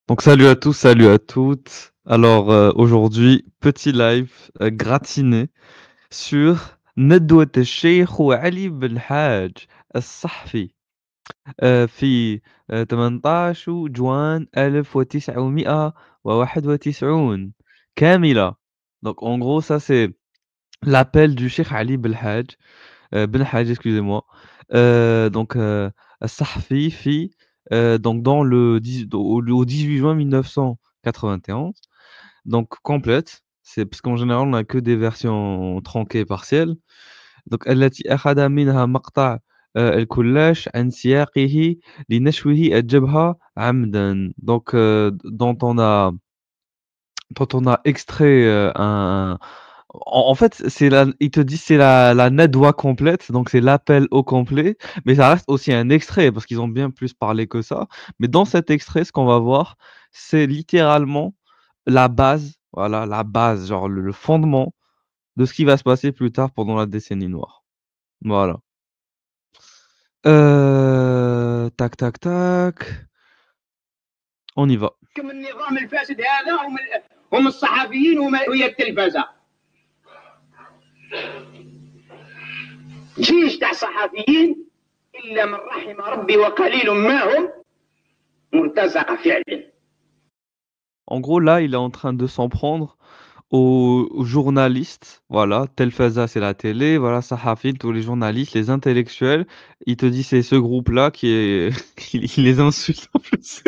Donc salut à tous, salut à toutes. Alors aujourd'hui, petit live gratiné sur ندوة الشيخ علي بن الحاج الصحفي في 18 جوان 1991 كاملة. Donc en gros ça c'est l'appel du Cheikh Ali Ben Haj, excusez-moi. Donc الصحفي في donc dans au 18 juin 1991. Donc complète, c'est parce qu'en général on a que des versions tronquées partielles. Donc التي أخذ منها مقطع الكلاش عن سياقه لنشوه الجبهة عمدا. Donc dont on a extrait en fait, il te dit c'est la nadwa complète, donc c'est l'appel au complet, mais ça reste aussi un extrait parce qu'ils ont bien plus parlé que ça. Mais dans cet extrait, ce qu'on va voir, c'est littéralement la base, voilà, la base, genre le fondement de ce qui va se passer plus tard pendant la décennie noire. Voilà. Tac, tac, tac. On y va. النظام الفاسد هذا هم الصحفيين وهي التلفزة. جيش تاع صحفيين إلا من رحم ربي وقليل ما هم مرتزقة فعلا. En gros, là, il est en train de s'en prendre aux journalistes. Voilà, Telfasa, c'est la télé. Voilà, Sahafin, tous les journalistes, les intellectuels. Il te dit c'est ce groupe-là qui est, il les insulte en plus.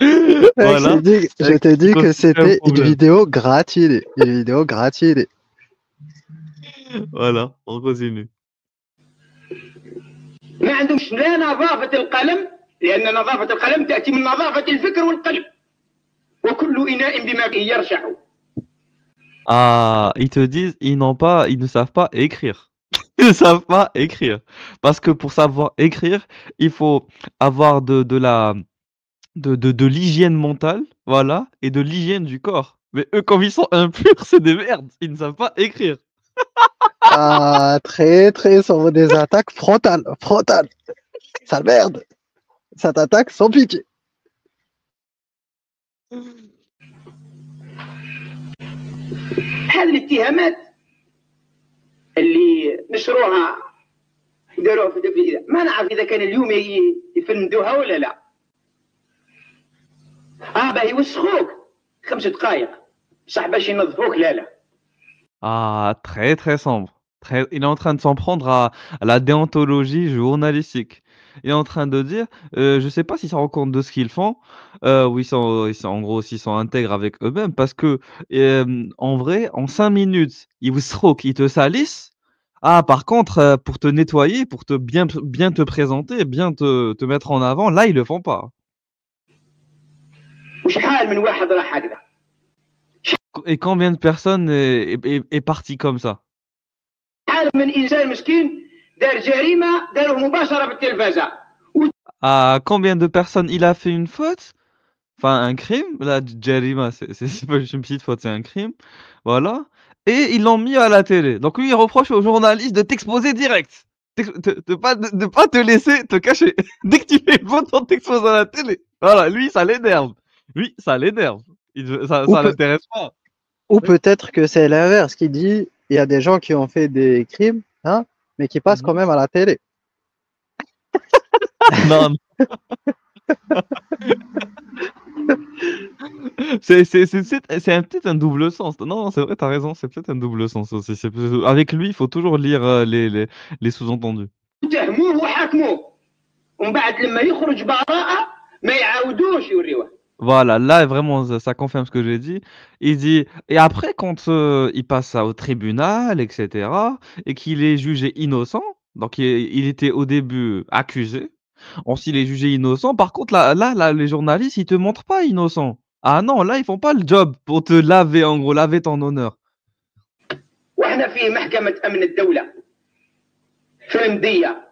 Mec, Voilà. je t'ai dit que c'était une problème. vidéo gratuite. Une vidéo gratuite. Voilà, on continue. ما عندهمش لا نظافة القلم، لأن نظافة القلم تأتي من نظافة الفكر والقلب، وكل إناء بما فيه يرشح. Ah, ils te disent, ils ne savent pas écrire. Ils ne savent pas écrire. Parce que pour savoir écrire, il faut avoir de l'hygiène mentale, voilà, et de l'hygiène du corps. Mais eux, comme ils sont impurs, c'est des merdes. Ils ne savent pas écrire. Ah, très, très sur des attaques frontales. Frontales. Sale merde. Ça t'attaque sans pitié. هذه الاتهامات اللي نشروها يداروها في الإذاعة، ما نعرف إذا كان اليوم يفندوها ولا لا. باه يوسخوك 5 دقائق، بصح باش ينظفوك لا. Ah, très très sombre. Il est en train de s'en prendre à la déontologie journalistique. Il est en train de dire, je sais pas s'ils se rendent compte de ce qu'ils font, ou en gros, s'ils sont intègres avec eux-mêmes, parce que en vrai, en 5 minutes, ils te salissent. Ah, par contre, pour te nettoyer, pour te bien te présenter, bien te mettre en avant, là, ils le font pas. وشحال من واحد راح هكذا. Et combien de personnes est parti comme ça? شحال من إنسان مسكين دار جريمة داروه مباشرة بالتلفزة. À combien de personnes il a fait une faute? Enfin, un crime. Là, Jarima, c'est pas juste une petite faute, c'est un crime. Voilà. Et ils l'ont mis à la télé. Donc lui, il reproche aux journalistes de t'exposer direct. De pas te laisser te cacher. Dès que tu fais une faute, on t'expose à la télé. Voilà, lui, ça l'énerve. Lui, ça l'énerve. Ou, Ça l'intéresse pas. ou peut-être que c'est l'inverse qui dit il y a des gens qui ont fait des crimes, hein, mais qui passent quand même à la télé. Non, non. C'est peut-être un double sens. Non, c'est vrai, t'as raison, c'est peut-être un double sens aussi. Avec lui, il faut toujours lire les sous-entendus. اتهموه وحاكموه ومن بعد لما يخرج براءة ما يعاودوش يوريوه. Voilà, là, vraiment, ça confirme ce que j'ai dit. Il dit, et après, quand il passe ça au tribunal, etc., et qu'il est jugé innocent, donc il était au début accusé, ensuite il est jugé innocent. Par contre, là, les journalistes, ils te montrent pas innocent. Ah non, là, ils font pas le job pour te laver, en gros, laver ton honneur. واحنا في محكمة أمن الدولة في المدية.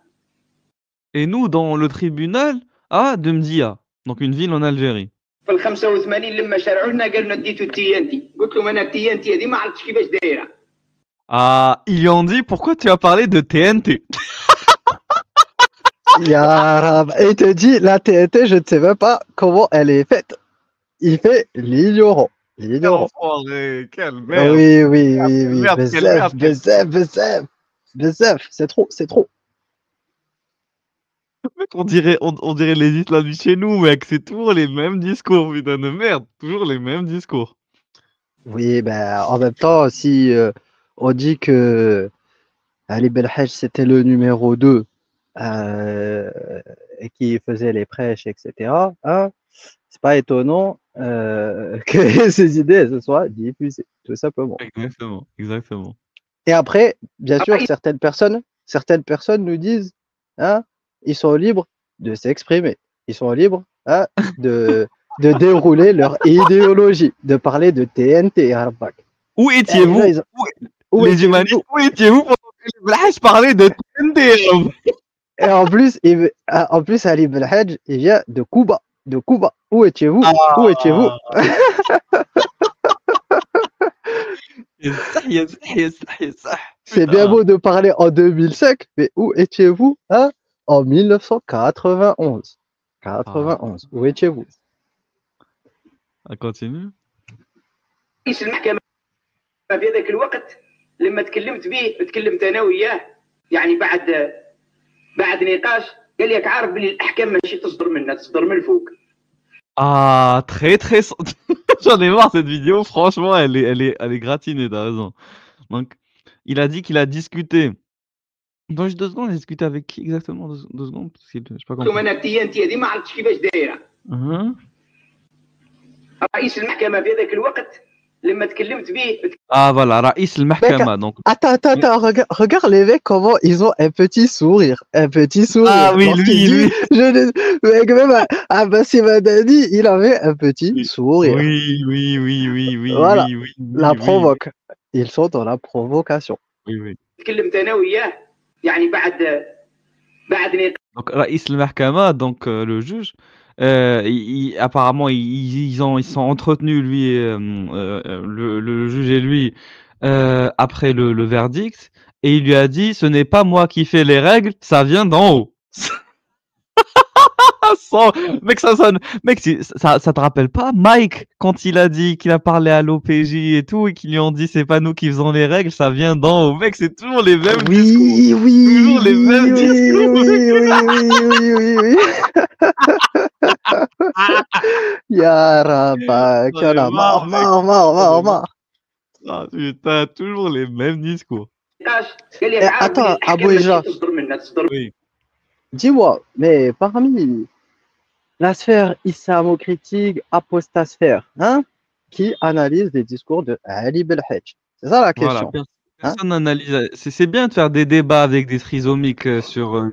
Et nous, dans le tribunal, de Mdia, donc une ville en Algérie. في ال 85 لما شرعوا لنا قالوا لنا ديتو التيانتي، قلت لهم أنا التيانتي هذه ما عرفتش كيفاش دايرة. Ah, ils lui ont dit, pourquoi tu as parlé de TNT? Yarab. Et il te dit, la TNT, je ne sais même pas comment elle est faite. Il fait l'ignorant. Quel L'ignorant. enfoiré, quelle merde. Oui, oui, oui, oui. Merde, quelle merde. Bezef. C'est trop, c'est trop. Mec, on dirait les islamistes chez nous, mec. C'est toujours les mêmes discours, putain de merde. Toujours les mêmes discours. Oui, ben, en même temps, si on dit que Ali Belhaj, c'était le numéro 2 euh, et qui faisait les prêches, etc., hein, c'est pas étonnant que ces idées se soient diffusées, tout simplement. Exactement, exactement. Et après, bien sûr, certaines personnes nous disent, hein, ils sont libres de s'exprimer, ils sont libres, hein, de dérouler leur idéologie, de parler de TNT, Arbak. Où étiez-vous? Les humanistes, où étiez-vous pendant que les Belhaj parlaient de TNT? Et en plus, Ali Belhaj, il vient de Cuba. De Cuba. Où étiez-vous? Où étiez-vous? C'est bien beau de parler en 2005, mais où étiez-vous, hein, en 1991? 91. Où étiez-vous? On continue. رئيس المحكمة في ذاك الوقت لما تكلمت أنا وياه يعني بعد نقاش قال لي عارف بلي الأحكام ماشي تصدر منا تصدر من فوق. Ah, très. J'en ai marre cette vidéo, franchement, elle est gratinée, t'as raison. Donc, il a dit qu'il a discuté. Dans juste 2 secondes, il a discuté avec qui exactement? 2 secondes, parce que je sais pas ثم أنا TNT هذه ما عرفتش كيفاش دايرة. رئيس المحكمة في ذاك الوقت لما تكلمت Ah voilà, Raïs al-Mahkama, donc. Attends, regarde les mecs comment ils ont un petit sourire. Ah oui, lui. Mec, même Abbassi Madani, il avait un petit sourire. Oui. Voilà, oui, la provoque. Ils sont dans la provocation. Oui. تكلمت أنا وياه يعني بعد Donc Raïs al-Mahkama, donc le juge, apparemment ils sont entretenus lui, le juge et lui, après le verdict, et il lui a dit ce n'est pas moi qui fais les règles, ça vient d'en haut. Mec, ça te rappelle pas Mike quand il a dit qu'il a parlé à l'OPJ et tout et qu'ils lui ont dit c'est pas nous qui faisons les règles, ça vient d'en haut. Mec, c'est toujours les mêmes discours. Toujours les mêmes discours. Oui. Ya Rabak, y'en a marre. Ah putain, toujours les mêmes discours. Attends, Abou Ija. Oui. Dis-moi, mais parmi la sphère islamo-critique, apostasphère, hein, qui analyse les discours de Ali Belhaj? C'est ça la question. Voilà, personne n'analyse. C'est bien de faire des débats avec des trisomiques sur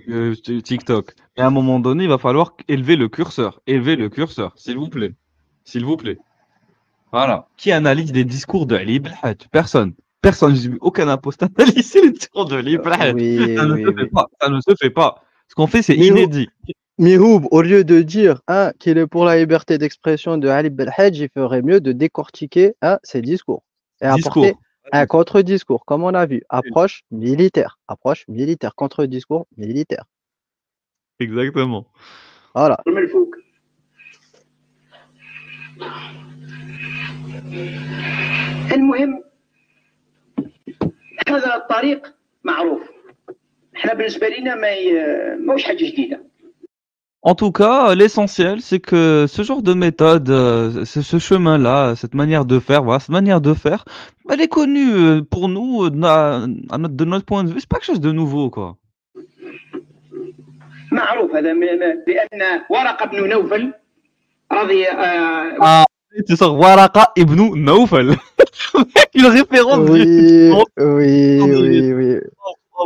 TikTok. Mais à un moment donné, il va falloir élever le curseur. S'il vous plaît. Voilà. Qui analyse les discours de Ali Belhaj? Personne. J'ai vu aucun apostat analyser les discours de Ali Belhaj. Ça ne se fait pas. Ce qu'on fait, c'est inédit. Mihoub, au lieu de dire qu'il est pour la liberté d'expression de Ali Belhaj, il ferait mieux de décortiquer ses discours et apporter un contre-discours, comme on a vu. Approche militaire, contre-discours militaire. Exactement. Voilà. المهم هذا الطريق معروف. احنا بالنسبه لنا ماهوش حاجه جديده. En tout cas, l'essentiel, c'est que ce genre de méthode, ce chemin-là, cette manière de faire, elle est connue pour nous, de notre point de vue. C'est pas quelque chose de nouveau, quoi. معروف هذا لأن ورقة بن نوفل رضي tu sors Waraqa ibn Nawfal. Une référence. Oui.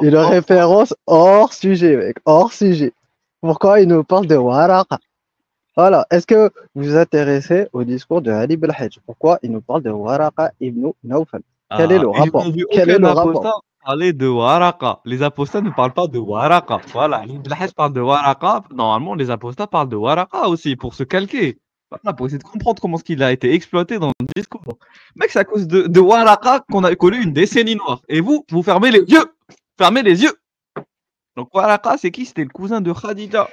Une référence hors sujet, mec, hors sujet. Pourquoi il nous parle de Waraqa? Voilà. Est-ce que vous vous intéressez au discours de Ali Belhaj? Pourquoi il nous parle de Waraqa ibn Nawfal? Quel est le rapport? Parler de Waraqa. Les apostats ne parlent pas de Waraqa. Voilà, Ali Belhaj parle de Waraqa. Normalement, les apostats parlent de Waraqa aussi pour se calquer. Voilà, pour essayer de comprendre comment ce qu'il a été exploité dans le discours. Mec, c'est à cause de Waraqa qu'on a connu une décennie noire. Et vous fermez les yeux. Fermez les yeux. Donc Waraqa, c'est qui? C'était le cousin de Khadija.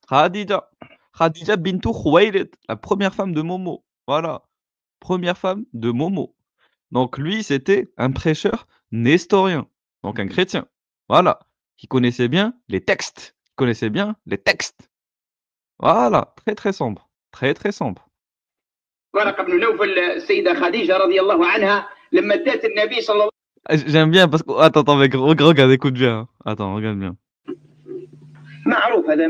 Khadija. Khadija bintou Khuwaylid, la première femme de Momo. Voilà, première femme de Momo. Donc lui, c'était un prêcheur nestorien, donc un chrétien. Voilà, qui connaissait bien les textes. Il connaissait bien les textes. Voilà, très très sombre. Très très sombre. ورقة بن نوفل السيدة خديجة رضي الله عنها لما ادت النبي صلى الله J'aime bien parce que. Attends, mec, regarde, écoute bien. Attends, regarde bien. معروف هذا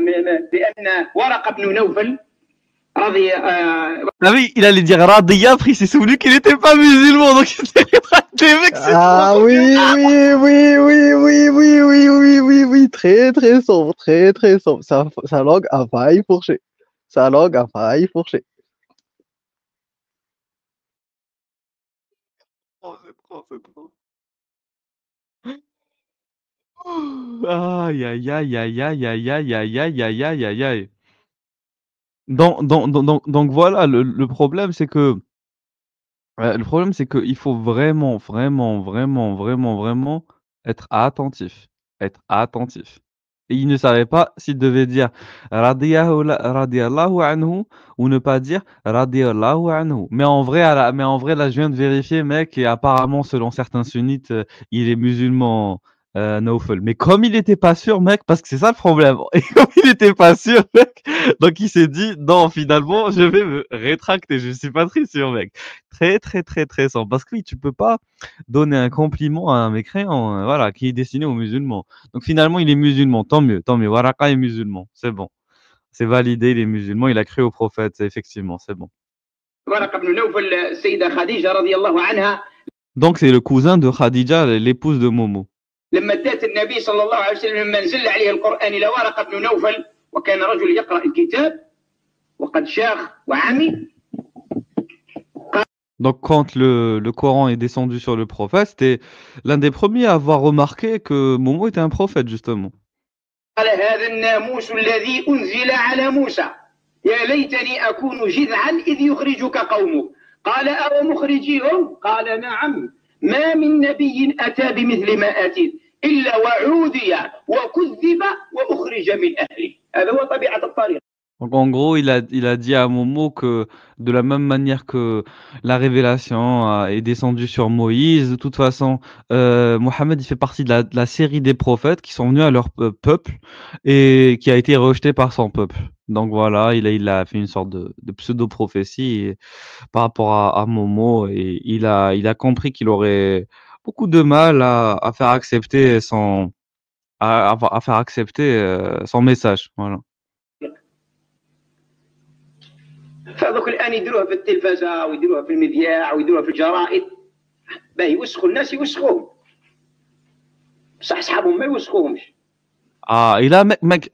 بأن ورقة بن نوفل رضي Ah oui, il allait dire Radia, après il s'est souvenu qu'il n'était pas musulman, donc il s'est rétracté, mec, c'est Ah trop oui, bien. oui, très très sombre, très très sombre. Sa langue a failli fourcher. Sa langue a failli fourcher. Oh, c'est trop, c'est trop. Aïe, aïe, aïe, aïe, aïe, aïe, aïe, aïe, aïe, aïe, aïe, aïe, aïe. Donc voilà, le problème, c'est que le problème, c'est qu'il faut vraiment, vraiment, vraiment, vraiment, vraiment être attentif. Être attentif. Et il ne savait pas s'il devait dire radiyallahu anhu ou ne pas dire radiyallahu anhu. Mais en vrai, là, je viens de vérifier, mec, et apparemment, selon certains sunnites, il est musulman, Nawfal. Mais comme il n'était pas sûr, mec, parce que c'est ça le problème. Et comme il n'était pas sûr, mec, donc il s'est dit, non, finalement, je vais me rétracter. Je suis pas très sûr, mec. Très, très, très, très simple. Parce que oui, tu peux pas donner un compliment à un mécréant, voilà, qui est destiné aux musulmans. Donc finalement, il est musulman. Tant mieux, tant mieux. Waraka est musulman. C'est bon. C'est validé, il est musulman. Il a cru au prophète. Effectivement, c'est bon. ورقة بن نوفل السيدة خديجة رضي الله عنها Donc c'est le cousin de Khadija, l'épouse de Momo. لما ادت النبي صلى الله عليه وسلم لما نزل عليه القرآن إلى ورقة بن نوفل وكان رجل يقرأ الكتاب وقد شاخ وعمي. Donc quand le Coran est descendu sur le prophète, c'était l'un des premiers à avoir remarqué que Momo était un prophète, justement. قال هذا الناموس الذي أنزل على موسى يا ليتني أكون جذعا إذ يخرجك قومك قال أو مخرجيهم قال نعم ما من نبي أتى بمثل ما أتيت إلا وعوذي وكذب وأخرج من أهله. هذا هو طبيعة الطريق. Donc en gros, il a dit à Momo que de la même manière que la révélation est descendue sur Moïse, de toute façon, Mohammed il fait partie de la série des prophètes qui sont venus à leur peuple et qui a été rejeté par son peuple. Donc voilà, il a fait une sorte de pseudo-prophétie par rapport à Momo et il a compris qu'il aurait beaucoup de mal à faire accepter à faire accepter son message. Voilà. فهذوك الآن يديروها في التلفزة ويديروها في المذياع ويديروها في الجرائد باه يوسخوا الناس يوسخوهم بصح أصحابهم ما يوسخوهمش. Ah, et là, mec,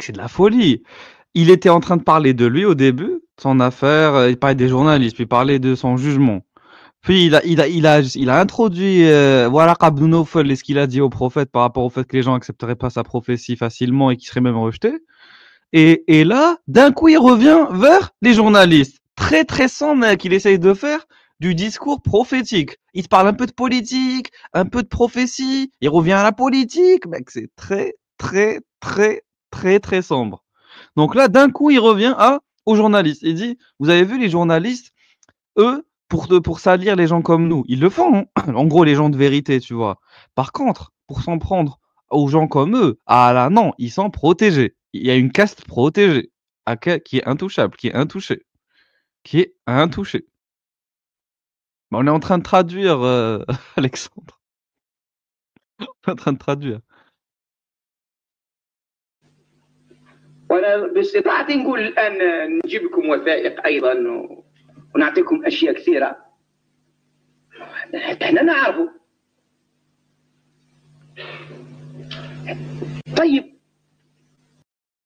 c'est de la folie. Il était en train de parler de lui au début, son affaire, il parlait des journalistes, puis il parlait de son jugement. Puis il a introduit Waraqa ibn Nawfal et ce qu'il a dit au prophète par rapport au fait que les gens accepteraient pas sa prophétie facilement et qu'il serait même rejeté. Et là, d'un coup, il revient vers les journalistes. Très, très sans, mec, il essaye de faire du discours prophétique. Il te parle un peu de politique, un peu de prophétie, il revient à la politique, mec, c'est très, très, très, très, très sombre. Donc là, d'un coup, il revient aux journalistes. Il dit, vous avez vu les journalistes, eux, pour salir les gens comme nous, ils le font, hein. En gros, les gens de vérité, tu vois. Par contre, pour s'en prendre aux gens comme eux, ah là, non, ils sont protégés. Il y a une caste protégée, qui est intouchable, qui est intouchée, qui est intouchée. On est en train de traduire, Alexandre. On est en train de traduire. وانا باستطاعتي نقول الان نجيب لكم وثائق ايضا ونعطيكم اشياء كثيره احنا نعرفوا. طيب.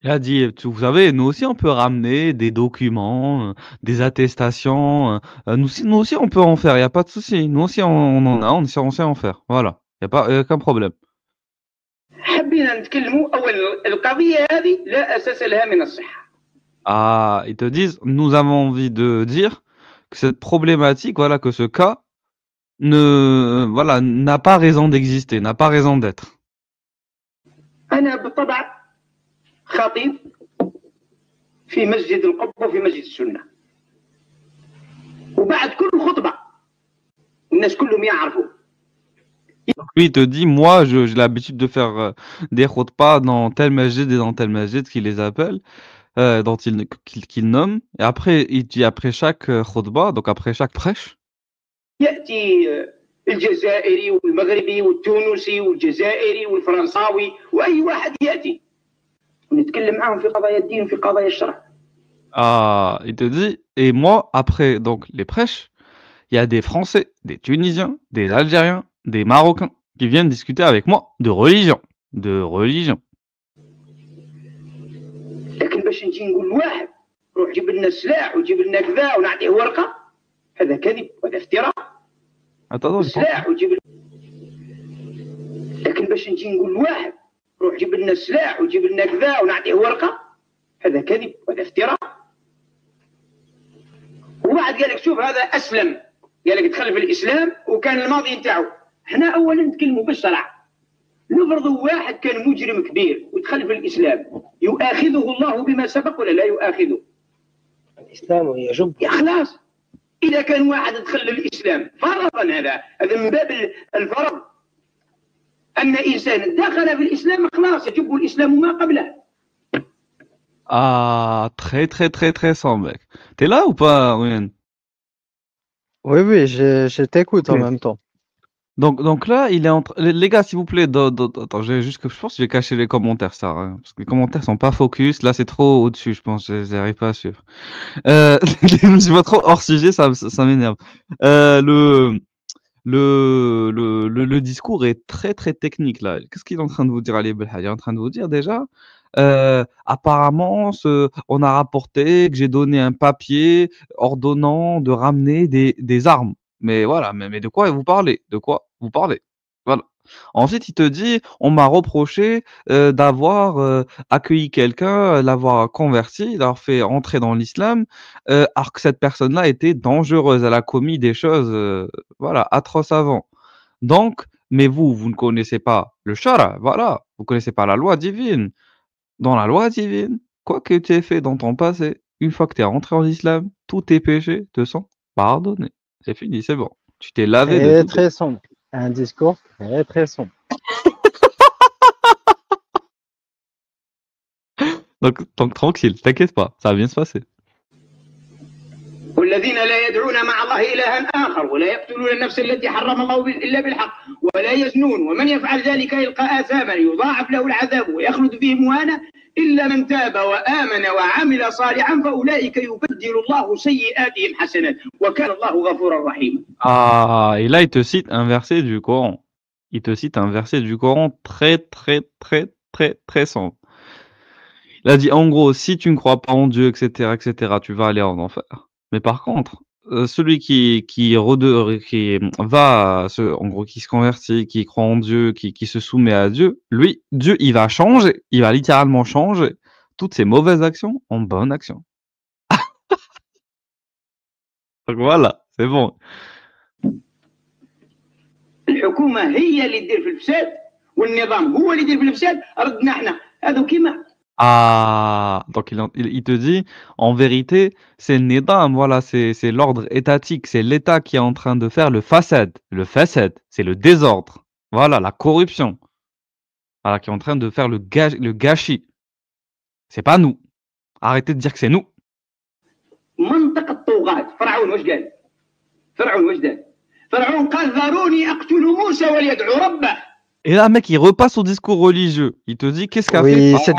Il a dit, vous savez, nous aussi on peut ramener des documents, des attestations. Nous aussi on peut en faire, il n'y a pas de souci. Nous aussi on en a, on sait en faire. Voilà, il n'y a aucun problème. حبينا نتكلموا أول القضية هذه لا أساس لها من الصحة. Ah, ils te disent, nous avons envie de dire que cette problématique, voilà, que ce cas n'a pas raison d'exister, n'a pas raison d'être. أنا بالطبع خطيب في مسجد القبة وفي مسجد السنة، وبعد كل خطبة الناس كلهم يعرفوا. Lui, il te dit, moi, j'ai l'habitude de faire des khutbahs dans tel masjid et dans tel masjid qui les appelle, dont qu'il nomme. Et après, il dit après chaque khutbah, donc après chaque prêche, يأتي الجزائري والمغربي والتونسي والجزائري والفرنساوي وأي واحد يأتي ونتكلم معهم في قضايا الدين وفي قضايا الشرع. il te dit, et moi, après donc les prêches, il y a des Français, des Tunisiens, des Algériens, des Marocains qui viennent discuter avec moi de religion. De religion. لكن باش نجي نقول لواحد روح جيب لنا السلاح وجيب لنا كذا ونعطيه ورقة، هذا كذب وهذا افتراء. Attends, السلاح وجيب لكن باش نجي نقول لواحد روح جيب لنا السلاح وجيب لنا كذا ونعطيه ورقة، هذا كذب وهذا افتراء. وبعد قال لك شوف هذا أسلم، قال لك دخل في الإسلام وكان الماضي نتاعو. احنا أولا نتكلموا بالشرع. نفرضوا واحد كان مجرم كبير ودخل في الإسلام، يؤاخذه الله بما سبق ولا لا يؤاخذه؟ الإسلام يجب. يا خلاص، إذا كان واحد دخل للإسلام فرضا، هذا من باب الفرض، أن إنسان دخل في الإسلام خلاص يجب الإسلام ما قبله. Ah, très très très très sombre, mec. T'es là ou pas, Ryan? Oui, oui, je t'écoute en Ok. même temps. Donc là, il est en train. Les gars, s'il vous plaît, attends, je pense que je vais cacher les commentaires, ça, hein, parce que les commentaires sont pas focus. Là, c'est trop au-dessus, je pense. J'arrive pas à suivre. Je vois trop hors sujet, ça m'énerve. Le discours est très très technique là. Qu'est-ce qu'il est en train de vous dire, Ali Belhaj? Il est en train de vous dire déjà, apparemment, on a rapporté que j'ai donné un papier ordonnant de ramener des armes. Mais voilà, mais de quoi vous parlez? De quoi vous parlez? Voilà. Ensuite, il te dit, on m'a reproché d'avoir accueilli quelqu'un, l'avoir converti, l'avoir fait entrer dans l'islam, alors que cette personne-là était dangereuse. Elle a commis des choses, voilà, atroces avant. Donc, mais vous ne connaissez pas le shara, voilà, vous connaissez pas la loi divine. Dans la loi divine, quoi que tu aies fait dans ton passé, une fois que tu es rentré en islam, tous tes péchés te sont pardonnés. C'est fini, c'est bon. Tu t'es lavé de Très, tout. très sombre. Un discours très, très sombre. Donc tranquille, t'inquiète pas, ça va bien se passer. والذين لا يدعون مع الله إلها آخر ولا يقتلون النفس التي حرم الله إلا بالحق ولا يزنون ومن يفعل ذلك يلقى آثاما يضاعف له العذاب ويخلد فيه مهانا إلا من تاب وآمن وعمل صالحا فأولئك يبدل الله سيئاتهم حسنات وكان الله غفورا رحيما. Ah, et là, il te cite un verset du Coran. Il te cite un verset du Coran très, très, très, très, très sombre. Il a dit, en gros, si tu ne crois pas en Dieu, etc., tu vas aller en enfer. Mais par contre, celui qui va, en gros, qui se convertit, qui croit en Dieu, qui se soumet à Dieu, lui, Dieu, il va changer. Il va littéralement changer toutes ses mauvaises actions en bonnes actions. Donc voilà, c'est bon. الحكومة هي اللي تدير في الفساد والنظام هو اللي يدير في الفساد، ردنا احنا هذو كيما. Ah, donc il te dit, en vérité, c'est le Nidam, voilà, c'est l'ordre étatique, c'est l'État qui est en train de faire le fasad. Le fasad, c'est le désordre. Voilà, la corruption. Voilà, qui est en train de faire le gâchis. C'est pas nous. Arrêtez de dire que c'est nous. منطق الطغاة. فرعون واش قال؟ فرعون واش قال؟ فرعون قال ذروني أقتل موسى وليدعو ربه. Et là, mec, il repasse au discours religieux. Il te dit, qu'est-ce qu'a Oui, fait?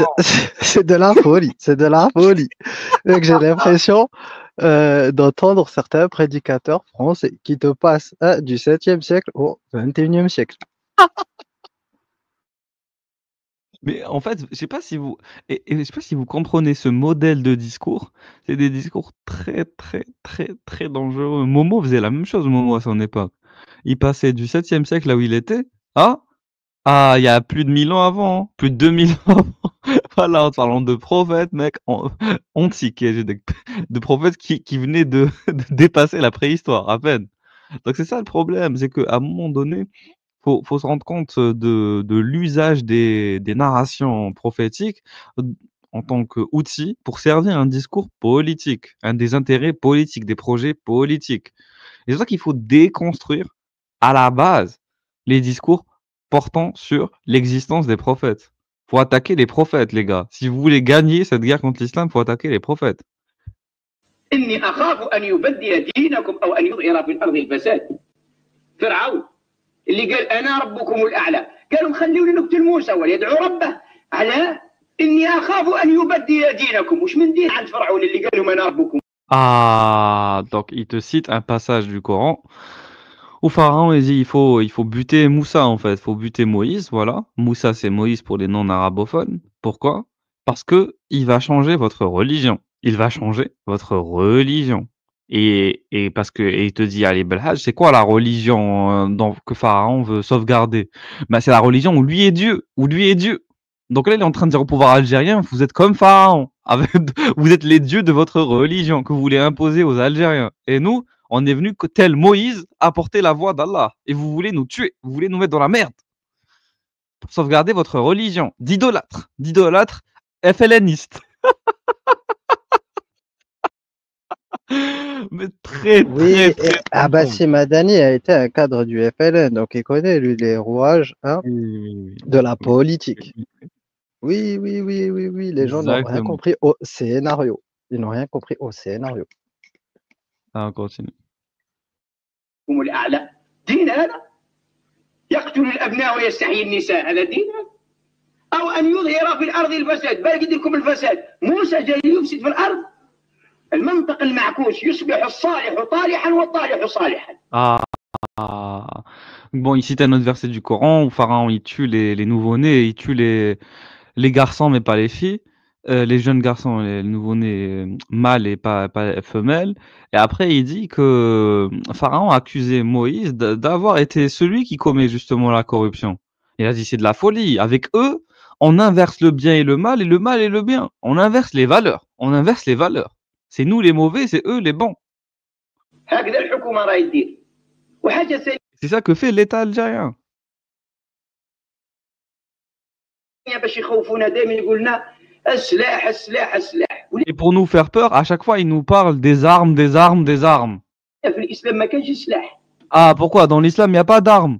c'est de la folie. C'est de la folie. Mec, j'ai l'impression d'entendre certains prédicateurs français qui te passent du 7e siècle au 21e siècle. Mais en fait, je sais pas si vous et je sais pas si vous comprenez ce modèle de discours. C'est des discours très, très, très, très dangereux. Momo faisait la même chose, Momo, à son époque. Il passait du 7e siècle, là où il était, il y a plus de 1000 ans avant, hein, plus de 2000 ans avant. Voilà, en parlant de prophètes, mec, antiques, de prophètes qui venaient de dépasser la préhistoire, à peine. Donc c'est ça le problème, c'est qu'à un moment donné, faut se rendre compte de l'usage des narrations prophétiques en tant qu'outil pour servir un discours politique, des intérêts politiques, des projets politiques. Et c'est ça qu'il faut déconstruire à la base les discours portant sur l'existence des prophètes. Faut attaquer les prophètes, les gars. Si vous voulez gagner cette guerre contre l'islam, faut attaquer les prophètes. إني أخاف أن يبدل دينكم أو أن يظهر في الأرض الفساد. فرعون اللي قال أنا ربكم الأعلى، قالوا خلوني نقتل موسى وليدعو ربه على إني أخاف أن يبدل دينكم. وش من دين عند فرعون اللي قال لهم أنا ربكم؟ Ah, donc il te cite un passage du Coran où Pharaon il dit il faut buter Moussa en fait, il faut buter Moïse, voilà. Moussa c'est Moïse pour les non-arabophones. Pourquoi? Parce que il va changer votre religion. Il va changer votre religion. Et parce que et il te dit Ali Belhaj, c'est quoi la religion que Pharaon veut sauvegarder? Ben, c'est la religion où lui est Dieu, où lui est Dieu. Donc là, il est en train de dire au pouvoir algérien, vous êtes comme Pharaon, vous êtes les dieux de votre religion que vous voulez imposer aux Algériens. Et nous, on est venu tel Moïse apporter la voix d'Allah. Et vous voulez nous tuer, vous voulez nous mettre dans la merde pour sauvegarder votre religion d'idolâtres FLNistes. Mais très, Oui, très Abbassi Madani a été un cadre du FLN, donc il connaît lui, les rouages oui. de la politique. Oui, les gens n'ont rien Exactement. compris au scénario. Ils n'ont rien compris au scénario. Ah, on continue. هم الأعلى. دين هذا يقتل الأبناء ويستحيي النساء، هذا دين؟ أو أن يظهر في الأرض الفساد، بل يقدر لكم الفساد. موسى جاي يفسد في الأرض. المنطق المعكوس يصبح الصالح طالحا والطالح صالحا. Ah. Bon, il cite un autre verset du Coran où Pharaon il tue les nouveau-nés, il tue les garçons mais pas les filles, les jeunes garçons, les nouveau-nés mâles et pas femelles. Et après il dit que Pharaon a accusé Moïse d'avoir été celui qui commet justement la corruption. Il a dit c'est de la folie. Avec eux, on inverse le bien et le mal et le bien. On inverse les valeurs. C'est nous les mauvais, c'est eux les bons. هكذا الحكومة راهي تدير. وحاجة ثانية C'est ça que fait l'État algérien. باش يخوفونا دائما يقولنا السلاح السلاح السلاح. Et pour nous faire peur, à chaque fois, ils nous parlent des armes. في الإسلام ما كانش سلاح. Ah, pourquoi? Dans l'islam, il n'y a pas d'armes.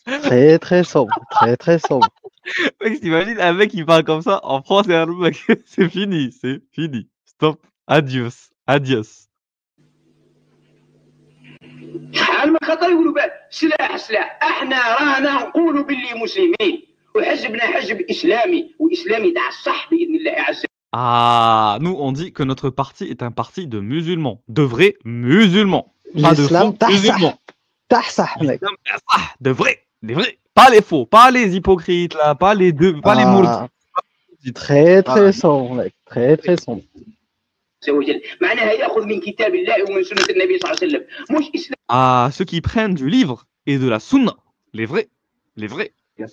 Très, très sombre. Très, très sombre. Mec, t'imagines un mec qui parle comme ça en France et un autre mec, c'est fini. Stop. Adios. شحال من خطر يقولوا سلاح سلاح. احنا رانا نقولوا باللي مسلمين وحزبنا حزب اسلامي واسلامي تاع الصح باذن الله عز وجل. Ah, nous, on dit que notre parti est un parti de musulmans. De vrais musulmans. Pas de L'islam faux musulmans. tahsah, mec. L'islam, de vrais. Les vrais. Pas les faux. Pas les hypocrites, là. Pas les mourdes. Très, très sombre, mec. Très, très sombre. وجل معناها ياخذ من كتاب الله ومن سنه النبي صلى الله عليه وسلم مش اسلام. Ah, ceux qui prennent du livre et de la sunna. Les vrais.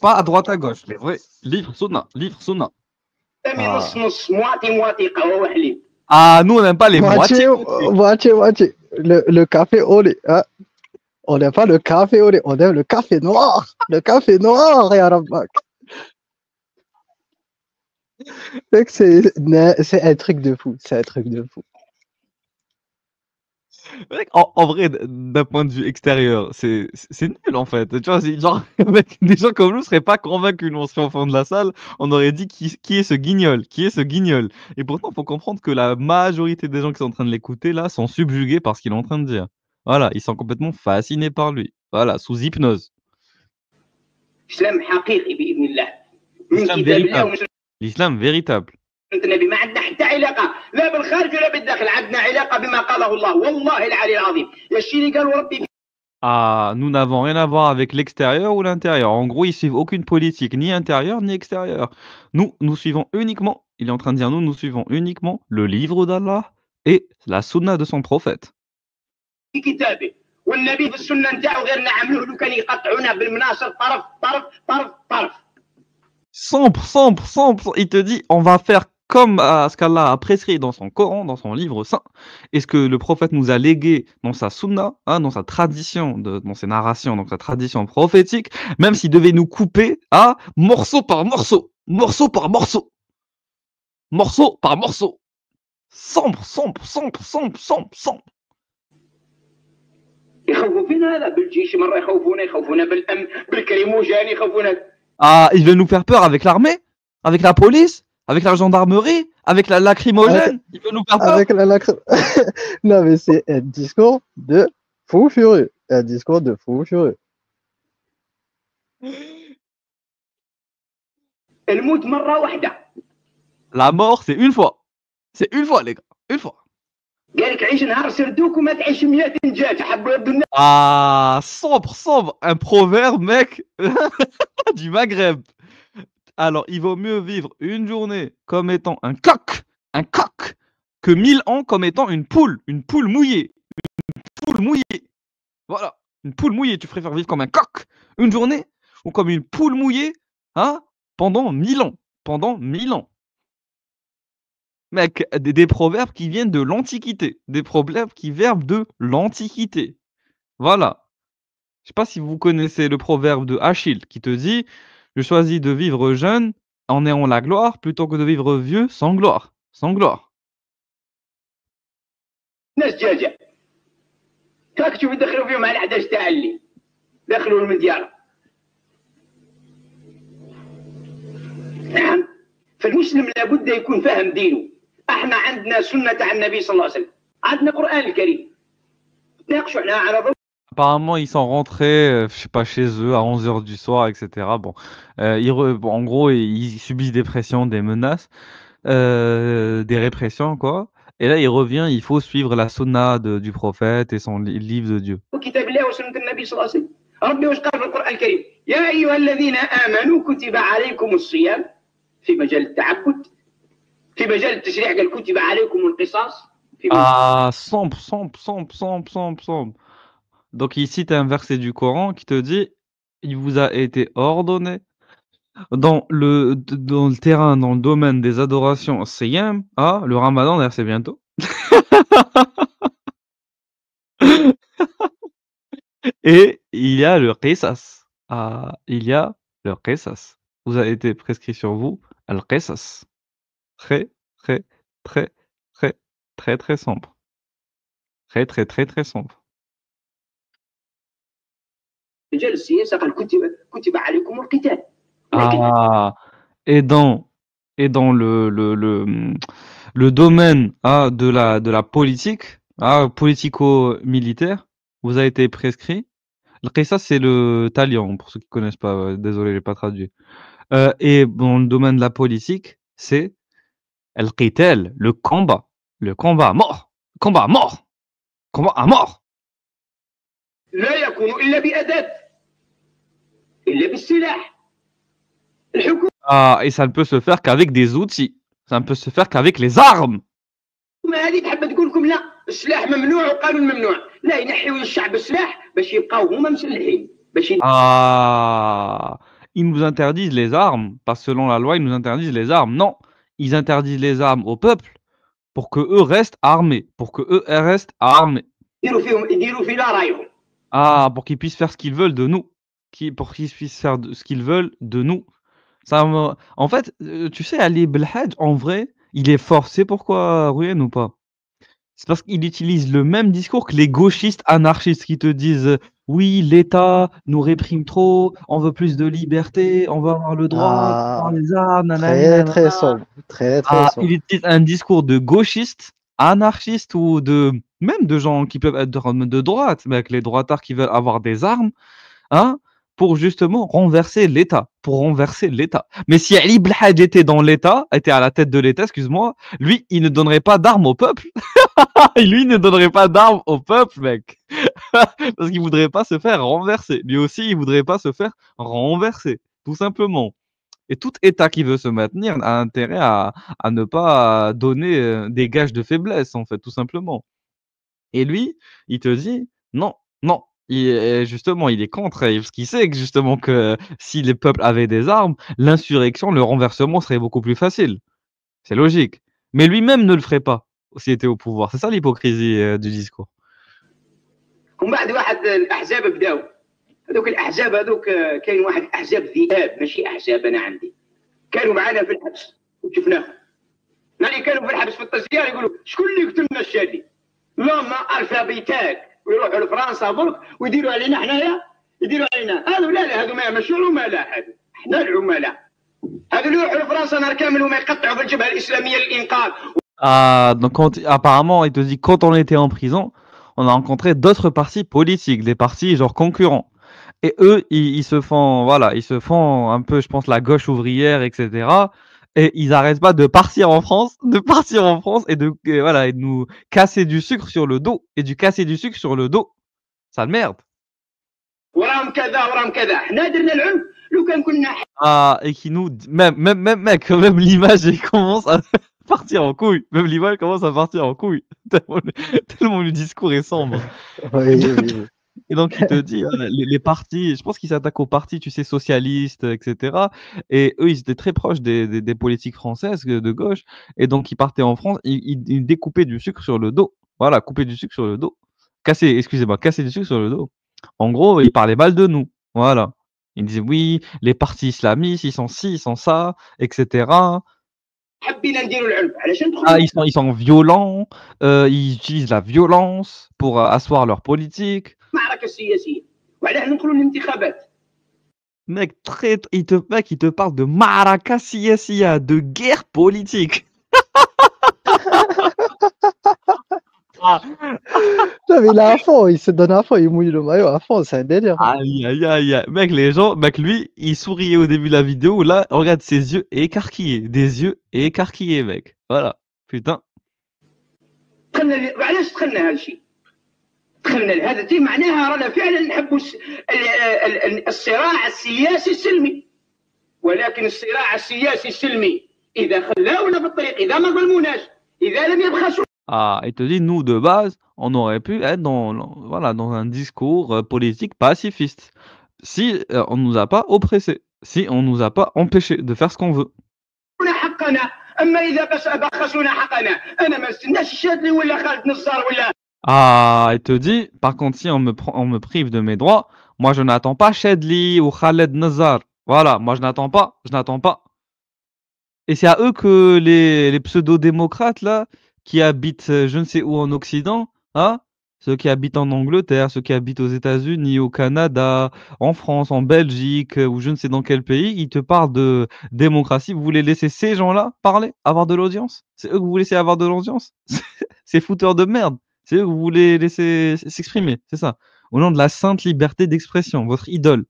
Pas à droite à gauche. Les vrais. Livre sunna. نص نص مواتي قهوه وحليب. Ah, nous, on n'aime pas les moitiés. Moitié. Le café au lait. Hein? On n'aime pas le café au lait. On aime le café noir. Le café noir, ya Rabbak. C'est un truc de fou. Mec, en vrai, d'un point de vue extérieur, c'est nul en fait. Tu vois, genre, mec, des gens comme nous seraient pas convaincus. Nous, on serait au fond de la salle, on aurait dit qui est ce guignol? Et pourtant, il faut comprendre que la majorité des gens qui sont en train de l'écouter là sont subjugués par ce qu'il est en train de dire. Voilà, ils sont complètement fascinés par lui. Voilà, sous hypnose. اسلام حقيقي باذن الله. من L'islam كتاب الله véritable. ومن L'islam véritable. سنه النبي. ما عندنا حتى علاقه لا بالخارج ولا بالداخل. عندنا علاقه بما قاله الله والله العلي العظيم. يا الشيء اللي قالوا ربي. Ah, nous n'avons rien à voir avec l'extérieur ou l'intérieur. En gros, ils suivent aucune politique, ni intérieure, ni extérieure. Nous suivons uniquement, il est en train de dire, nous suivons uniquement le livre d'Allah et la sunna de son prophète. في كتابه والنبي في السنه نتاعو غيرنا عملوه لو كان يقطعونا بالمناصر طرف. Sombre. Il te dit, on va faire comme ce qu'Allah a prescrit dans son Coran, dans son livre saint, et ce que le prophète nous a légué dans sa sunna, hein, dans sa tradition, dans ses narrations, donc sa tradition prophétique, même s'il devait nous couper à morceau par morceau, morceau par morceau, morceau par morceau, sombre, sombre, sombre, sombre, sombre, sombre. يخوفوا فينا هذا بالجيش مره يخوفونا بالامن بالكريموجان يخوفونا. Ah, ils veulent nous faire peur avec l'armée, avec la police, avec la gendarmerie, avec la lacrymogène. Ils veulent nous faire peur. Avec la lacre. Non, mais c'est un discours de fou furieux. Un discours de fou furieux. الموت مره واحده. La mort, c'est une fois. C'est une fois, les gars. Une fois. قال لك عيش نهار سردوك وما تعيش 100 دجاج حبوا يردوا الناس. Ah, sombre, sombre. Un proverbe, mec, du Maghreb. Alors, il vaut mieux vivre une journée comme étant un coq, que 1000 ans comme étant une poule mouillée. Une poule mouillée. Voilà. Une poule mouillée. Tu préfères vivre comme un coq une journée ou comme une poule mouillée, hein, pendant 1000 ans. Pendant 1000 ans. Mec, des proverbes qui viennent de l'Antiquité. Des proverbes qui viennent de l'Antiquité. Voilà. Je sais pas si vous connaissez le proverbe de Achille qui te dit « Je choisis de vivre jeune en ayant la gloire plutôt que de vivre vieux sans gloire. » Sans gloire. ناس دجاجه. كاك تشوف يدخلوا فيهم على 11 تاع الليل. دخلوا من ديارهم. نعم. فالمسلم لابد يكون فاهم دينه. احنا عندنا سنه تاع النبي صلى الله عليه وسلم. عندنا قران الكريم. ناقشوا على ضوء. Apparemment, ils sont rentrés, je sais pas, chez eux à 11h du soir, etc. Bon, bon, en gros, ils subissent des pressions, des menaces, des répressions, quoi. Et là, il revient, il faut suivre la sunna du prophète et son livre de Dieu. كتاب الله وسنه النبي صلى الله عليه وسلم. ربي واش قال في القران الكريم؟ يا ايها الذين امنوا كتب عليكم الصيام في مجال التعبد في مجال التشريع قال كتب عليكم القصاص في مجال. Ah, sombre, sombre, sombre, sombre, sombre, sombre. Donc, il cite un verset du Coran qui te dit il vous a été ordonné dans le terrain, dans le domaine des adorations siyam, le ramadan, d'ailleurs, c'est bientôt. Et il y a le qisas. Ah, il y a le qisas. Vous a été prescrit sur vous le qisas. Très, très, très, très, très, très sombre. Très, très, très, très sombre. مجال السياسه قال كتب عليكم القتال. Ah, et dans le domaine de la politique, politico-militaire, vous a été prescrit. Le qisas, c'est le talion, pour ceux qui connaissent pas. Désolé, j'ai pas traduit. Et dans le domaine de la politique, c'est el qital, le combat à mort, combat à mort, combat à mort. لا يكون الا باداه الا بالسلاح. الحكومه Ah, et ça ne peut se faire qu'avec des outils. Ça ne peut se faire qu'avec les armes. هذه تحب تقول لكم لا السلاح ممنوع وقانون ممنوع. لا ينحيوا للشعب السلاح باش يبقاو هما مسلحين باش. Ah, ils nous interdisent les armes, parce que selon la loi, ils nous interdisent les armes. Non, ils interdisent les armes au peuple pour que eux restent armés, يديروا في لا رايهم. Ah, pour qu'ils puissent faire ce qu'ils veulent de nous, pour qu'ils puissent faire ce qu'ils veulent de nous. En fait, tu sais, Ali Belhadj, en vrai, il est forcé. Pourquoi, Ruyen, ou pas? C'est parce qu'il utilise le même discours que les gauchistes anarchistes qui te disent oui, l'État nous réprime trop, on veut plus de liberté, on veut avoir le droit d'avoir les armes, Très, très sombre. Très, très sombre. Il utilise un discours de gauchiste, anarchiste ou même de gens qui peuvent être de droite, mais avec les droitards qui veulent avoir des armes, hein, pour justement renverser l'État. Mais si Ali Belhadj était dans l'État, était à la tête de l'État, excuse-moi, lui, il ne donnerait pas d'armes au peuple. Lui, il ne donnerait pas d'armes au peuple, mec. Parce qu'il voudrait pas se faire renverser. Lui aussi, il voudrait pas se faire renverser, tout simplement. Et tout État qui veut se maintenir a intérêt à ne pas donner des gages de faiblesse, en fait, tout simplement. Et lui, il te dit non, non. Justement, il est contre, parce qu'il sait que justement que si les peuples avaient des armes, l'insurrection, le renversement serait beaucoup plus facile. C'est logique. Mais lui-même ne le ferait pas s'il était au pouvoir. C'est ça l'hypocrisie du discours. ومن بعد واحد الاحزاب بداوا هذوك الاحزاب هذوك كاين واحد احزاب ذئاب ماشي احزاب انا عندي كانوا معنا في الحبس وشفناهم اللي كانوا في الحبس في التسجيل يقولوا شكون اللي قتلنا الشادي لا ما الفابيتات ويروحوا لفرنسا برك ويديروا علينا حنايا يديروا علينا هذو لا هذو ماشي العملاء هذو حنا العملاء هذو اللي يروحوا لفرنسا نهار كامل وما يقطعوا في الجبهه الاسلاميه للانقاذ. Ah, donc apparemment, il te dit quand on était en prison, on a rencontré d'autres partis politiques, des partis genre concurrents. Et eux, ils se font, voilà, ils se font un peu, je pense, la gauche ouvrière, etc. Et ils arrêtent pas de partir en France, voilà, et de nous casser du sucre sur le dos, et du casser du sucre sur le dos. Ça de merde. وراهم كذا وراهم كذا حنا درنا العنف لو كان كنا Ah, et qui nous, même mec, même l'image, elle commence à partir en couille. Même l'image commence à partir en couille. Tellement le discours est sombre. Oui, oui. Et donc, il te dit, les partis, je pense qu'ils s'attaquent aux partis, tu sais, socialistes, etc. Et eux, ils étaient très proches des politiques françaises de gauche. Et donc, ils partaient en France, ils découpaient du sucre sur le dos. Voilà, couper du sucre sur le dos. Casser du sucre sur le dos. En gros, ils parlaient mal de nous. Voilà. Ils disaient, oui, les partis islamistes, ils sont ci, ils sont ça, etc. حبينا نديروا العنف علاش ندخلوا Ah, ils sont violents, ils utilisent la violence pour asseoir leur politique. معركه سياسيه وعلاه ندخلوا الانتخابات. Mec, il te parle de Maraka Siyasiya, de guerre politique. Ah, Non, mais il est à fond, il se donne à fond, il mouille le maillot à fond, c'est un délire. aïe, aïe, aïe, aïe. Mec, lui, il souriait au début de la vidéo. Là, regarde ses yeux écarquillés. Des yeux écarquillés, mec. Voilà. Putain. دخلنا وعلاش دخلنا هذا الشيء؟ دخلنا لهذا معناها رانا فعلا نحبوا الصراع السياسي السلمي ولكن الصراع السياسي السلمي اذا خلاونا في الطريق اذا ما ظلموناش اذا لم يبخسوا. Ah, il te dit, nous, de base, on aurait pu être voilà, dans un discours politique pacifiste. Si on nous a pas oppressés. Si on nous a pas empêchés de faire ce qu'on veut. حقنا اما اذا بخسونا حقنا انا ما استناش الشاذلي ولا خالد نصار ولا. Ah, il te dit, par contre, si on me prive de mes droits, moi je n'attends pas Chedli ou Khaled Nazar. Voilà, moi je n'attends pas. Et c'est à eux que les pseudo-démocrates là, qui habitent je ne sais où en Occident, hein, ceux qui habitent en Angleterre, ceux qui habitent aux États-Unis, au Canada, en France, en Belgique, ou je ne sais dans quel pays, ils te parlent de démocratie. Vous voulez laisser ces gens-là parler, avoir de l'audience? C'est eux que vous laissez avoir de l'audience? Ces fouteurs de merde. C'est eux que vous voulez laisser s'exprimer, c'est ça. Au nom de la sainte liberté d'expression, votre idole.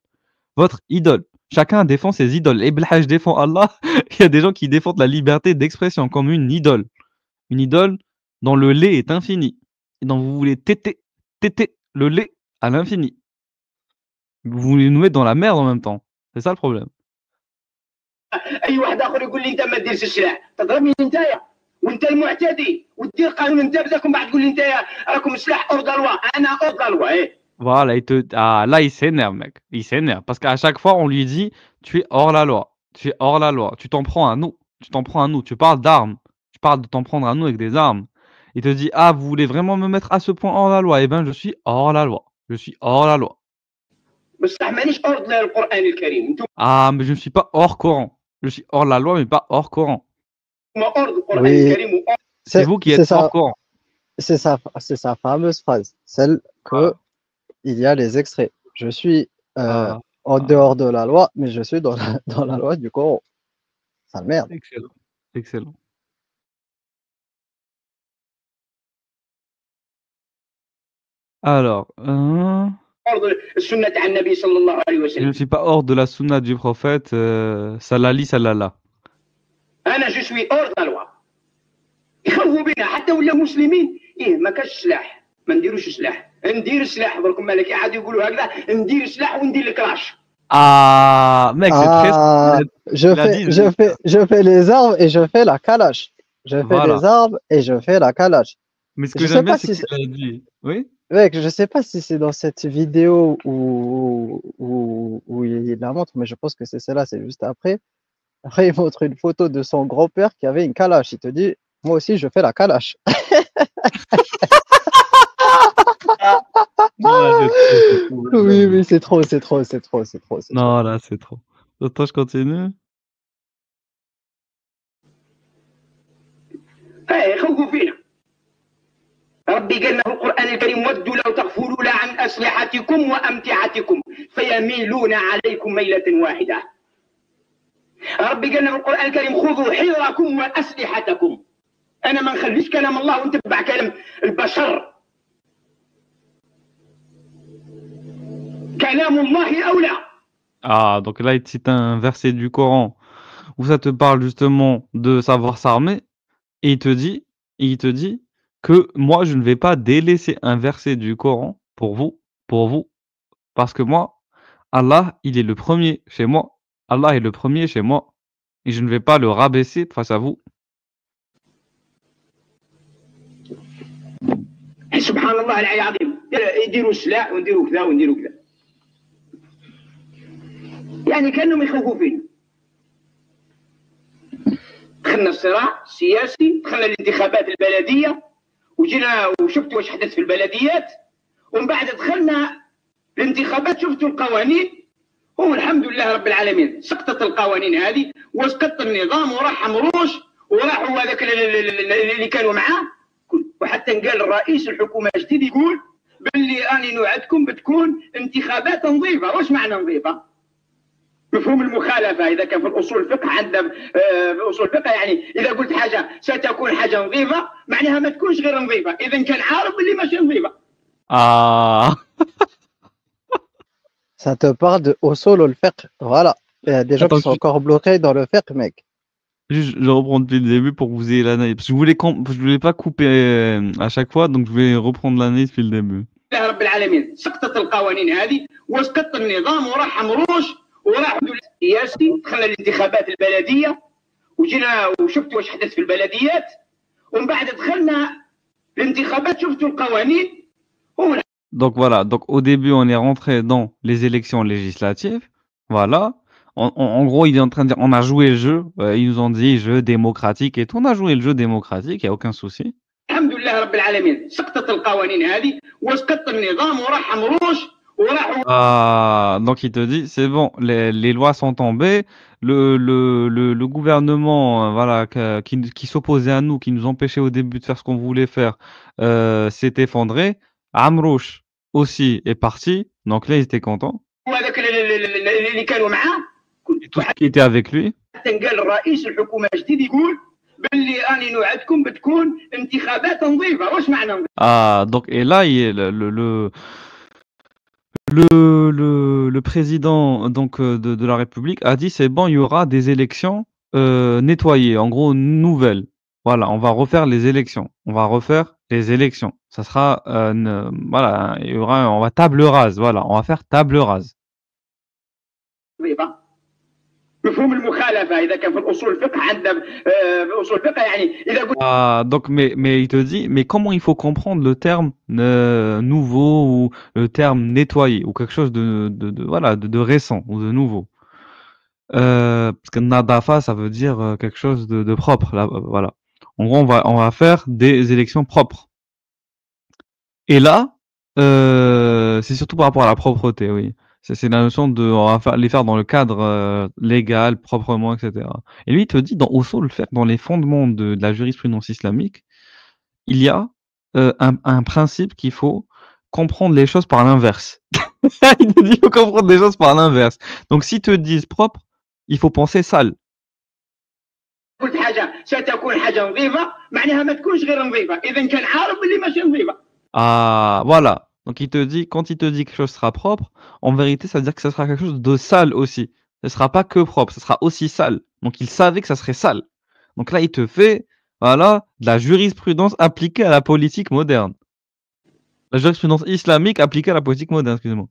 Chacun défend ses idoles. Ibn Hajj défend Allah. Il y a des gens qui défendent la liberté d'expression comme une idole. Une idole dont le lait est infini. Et dont vous voulez téter le lait à l'infini. Vous voulez nous mettre dans la merde en même temps. C'est ça le problème. اي واحد اخر يقول لي انت ما ديرش السلاح تضربني نتايا وانت المعتدي وتدير قانون انت بداك ومن بعد تقول لي نتايا راكم سلاح اورد لوا انا اورد لوا Voilà, là, il s'énerve, mec. Il s'énerve. Parce qu'à chaque fois, on lui dit, tu es hors la loi. Tu es hors la loi. Tu t'en prends à nous. Tu parles d'armes. Tu parles de t'en prendre à nous avec des armes. Il te dit, ah, vous voulez vraiment me mettre à ce point hors la loi? Eh ben, je suis hors la loi. بصح مانيش اورد للقران الكريم انتم Ah, mais je ne suis pas hors Coran. Je suis hors la loi, mais pas hors Coran. اورد القران Oui, الكريم C'est vous qui êtes ça, hors Coran. c'est sa fameuse phrase, celle que il y a les extraits. Je suis en dehors de la loi, mais je suis dans la loi du Coran. Ça merde. Excellent. Alors, اورد السنه تاع النبي صلى الله عليه je ne وسلم suis pas hors de la sunna du prophète, sallallahu. انا جو سوي اورد لوا يخوفوا بنا حتى ولا مسلمين ما كاش سلاح ما نديروش سلاح ندير السلاح بركم مالك عاد يقولوا هكذا ندير سلاح وندير الكراش. Ah, mec, c'est très... je fais les armes et je fais la kalash. Je fais les armes et je fais la kalash. Mais ce que j'aime bien, c'est qu'il a dit. Oui. Mec, je sais pas si c'est dans cette vidéo où il la montre, mais je pense que c'est celle-là, c'est juste après. Après, il montre une photo de son grand-père qui avait une calache. Il te dit, moi aussi, je fais la calache. Non, là, c'est trop, Oui, j'avoue. mais c'est trop, c'est trop, c'est trop, c'est trop, c'est trop. Non, là, c'est trop. Attends, je continue. يخوفوا فينا. ربي قال لنا في القرآن الكريم ودوا لو تغفلون عن أسلحتكم وأمتعتكم فيميلون عليكم ميلة واحدة. ربي قال لنا في القرآن الكريم خذوا حذركم وأسلحتكم. أنا ما نخليش كلام الله ونتبع كلام البشر. كلام الله أولى. Ah, donc là, il te cite un verset du Coran où ça te parle justement de savoir s'armer et il te dit que moi, je ne vais pas délaisser un verset du Coran pour vous, parce que moi, Allah, il est le premier chez moi. Allah est le premier chez moi et je ne vais pas le rabaisser face à vous. سبحان الله العلي العظيم. يديروا السلاح ونديروا كذا ونديروا كذا. يعني كانهم يخوفوا فينا. دخلنا الصراع السياسي، دخلنا الانتخابات البلديه وجينا وشفتوا واش حدث في البلديات، ومن بعد دخلنا الانتخابات شفتوا القوانين، والحمد لله رب العالمين سقطت القوانين هذه وسقط النظام وراح مروش وراحوا هذاك اللي كانوا معاه، وحتى قال الرئيس الحكومه الجديد يقول باللي اني نوعدكم بتكون انتخابات نظيفه. واش معنى نظيفه؟ مفهوم المخالفه اذا كان في الاصول الفقه عندنا في اصول الفقه، يعني اذا قلت حاجه ستكون حاجه نظيفه معناها ما تكونش غير نظيفه، اذا كان عارف اللي ماشي نظيفه. Ah, Ça te parle de Usul al-Fiqh. Voilà. Il y a des gens qui attends, sont encore bloqués dans le fiqh, mec. je reprends depuis le début pour que vous ayez l'analyse. Parce que je voulais pas couper à chaque fois, donc je vais reprendre l'analyse depuis le début. رب العالمين سقطت القوانين هذه وسقط النظام وراح مروش وراح سياسي، دخلنا الانتخابات البلديه وجينا وشفتوا واش حدث في البلديات، ومن بعد دخلنا الانتخابات شفتوا القوانين. Donc voilà, donc au début, on est rentré dans les élections législatives. Voilà. En gros, il est en train de dire, on a joué le jeu. Ils nous ont dit jeu démocratique et tout. On a joué le jeu démocratique, il n'y a aucun souci. الحمد لله رب العالمين سقطت القوانين هذه وسقط النظام وراح مروش وراح. Donc il te dit, c'est bon, les lois sont tombées. Le gouvernement, voilà, qui s'opposait à nous, qui nous empêchait au début de faire ce qu'on voulait faire, s'est effondré. Amrouche aussi est parti. Donc là, ils étaient contents. وهذاك اللي كانوا معاه Et tout ce qui était avec lui. حتى قال الرئيس الحكومه الجديد يقول باللي اني نوعدكم بتكون انتخابات نظيفه. واش معنى نظيفه؟ Donc, et là, le président donc, de la République a dit c'est bon, il y aura des élections nettoyées, en gros nouvelles. Voilà, on va refaire les élections. On va refaire les élections. Ça sera, voilà, il y aura, on va table rase. Voilà, on va faire table rase. نظيفه. مفهوم المخالفه اذا كان في الاصول الفقه عندنا في اصول الفقه، يعني اذا قلت Donc, mais il te dit, mais comment il faut comprendre le terme nouveau ou le terme nettoyé ou quelque chose voilà, de récent ou de nouveau. Parce que nadafa, ça veut dire quelque chose de propre. Là, voilà. En gros, on va faire des élections propres. Et là, c'est surtout par rapport à la propreté, oui. C'est la notion de, on va les faire dans le cadre légal, proprement, etc. Et lui, il te dit, le faire dans les fondements de la jurisprudence islamique, il y a un principe qu'il faut comprendre les choses par l'inverse. Il te dit, il faut comprendre les choses par l'inverse. Donc, si te disent propre, il faut penser sale. قلت حاجه ستكون حاجه نظيفه معناها ما تكونش غير نظيفه، اذا كان عارف اللي ماشي نظيفه. Ah, voilà. Donc, il te dit, quand il te dit que quelque chose sera propre, en vérité, ça veut dire que ce sera quelque chose de sale aussi. Ce sera pas que propre, ce sera aussi sale. Donc, il savait que ça serait sale. Donc là, il te fait, voilà, de la jurisprudence appliquée à la politique moderne. La jurisprudence islamique appliquée à la politique moderne, excusez-moi.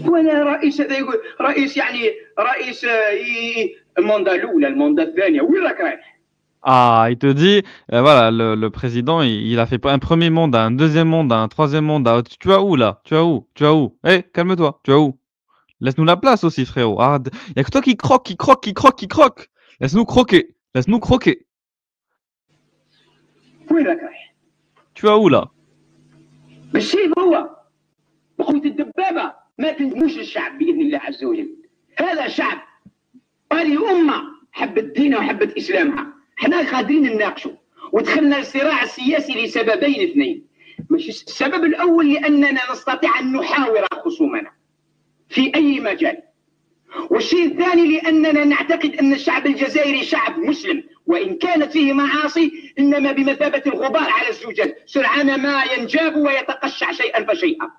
وانا رئيس هذا يقول رئيس، يعني رئيس الموندا الاولى الموندا الثانيه، وين راك رايح؟ Ah, il te dit, voilà, le président, il a fait pas un premier mandat, un deuxième mandat, un troisième mandat. Tu vas où là? Tu vas où? Tu vas où? Hé, calme-toi, tu vas où? Laisse-nous la place aussi, frérot. Arrête. Y a que toi qui croque, qui croque, qui croque, qui croque. Laisse-nous croquer. Laisse-nous croquer. وين راك رايح؟ Tu vas où là? بالشيء هو بقوة الدبابة ما تنجموش الشعب بإذن الله عز وجل. هذا شعب هذه أمة حبت دينها وحبت إسلامها. احنا قادرين نناقشوا ودخلنا الصراع السياسي لسببين اثنين. مش السبب الأول لأننا نستطيع أن نحاور خصومنا في أي مجال. والشيء الثاني لأننا نعتقد أن الشعب الجزائري شعب مسلم وإن كانت فيه معاصي إنما بمثابة الغبار على الزجاج سرعان ما ينجاب ويتقشع شيئا فشيئا.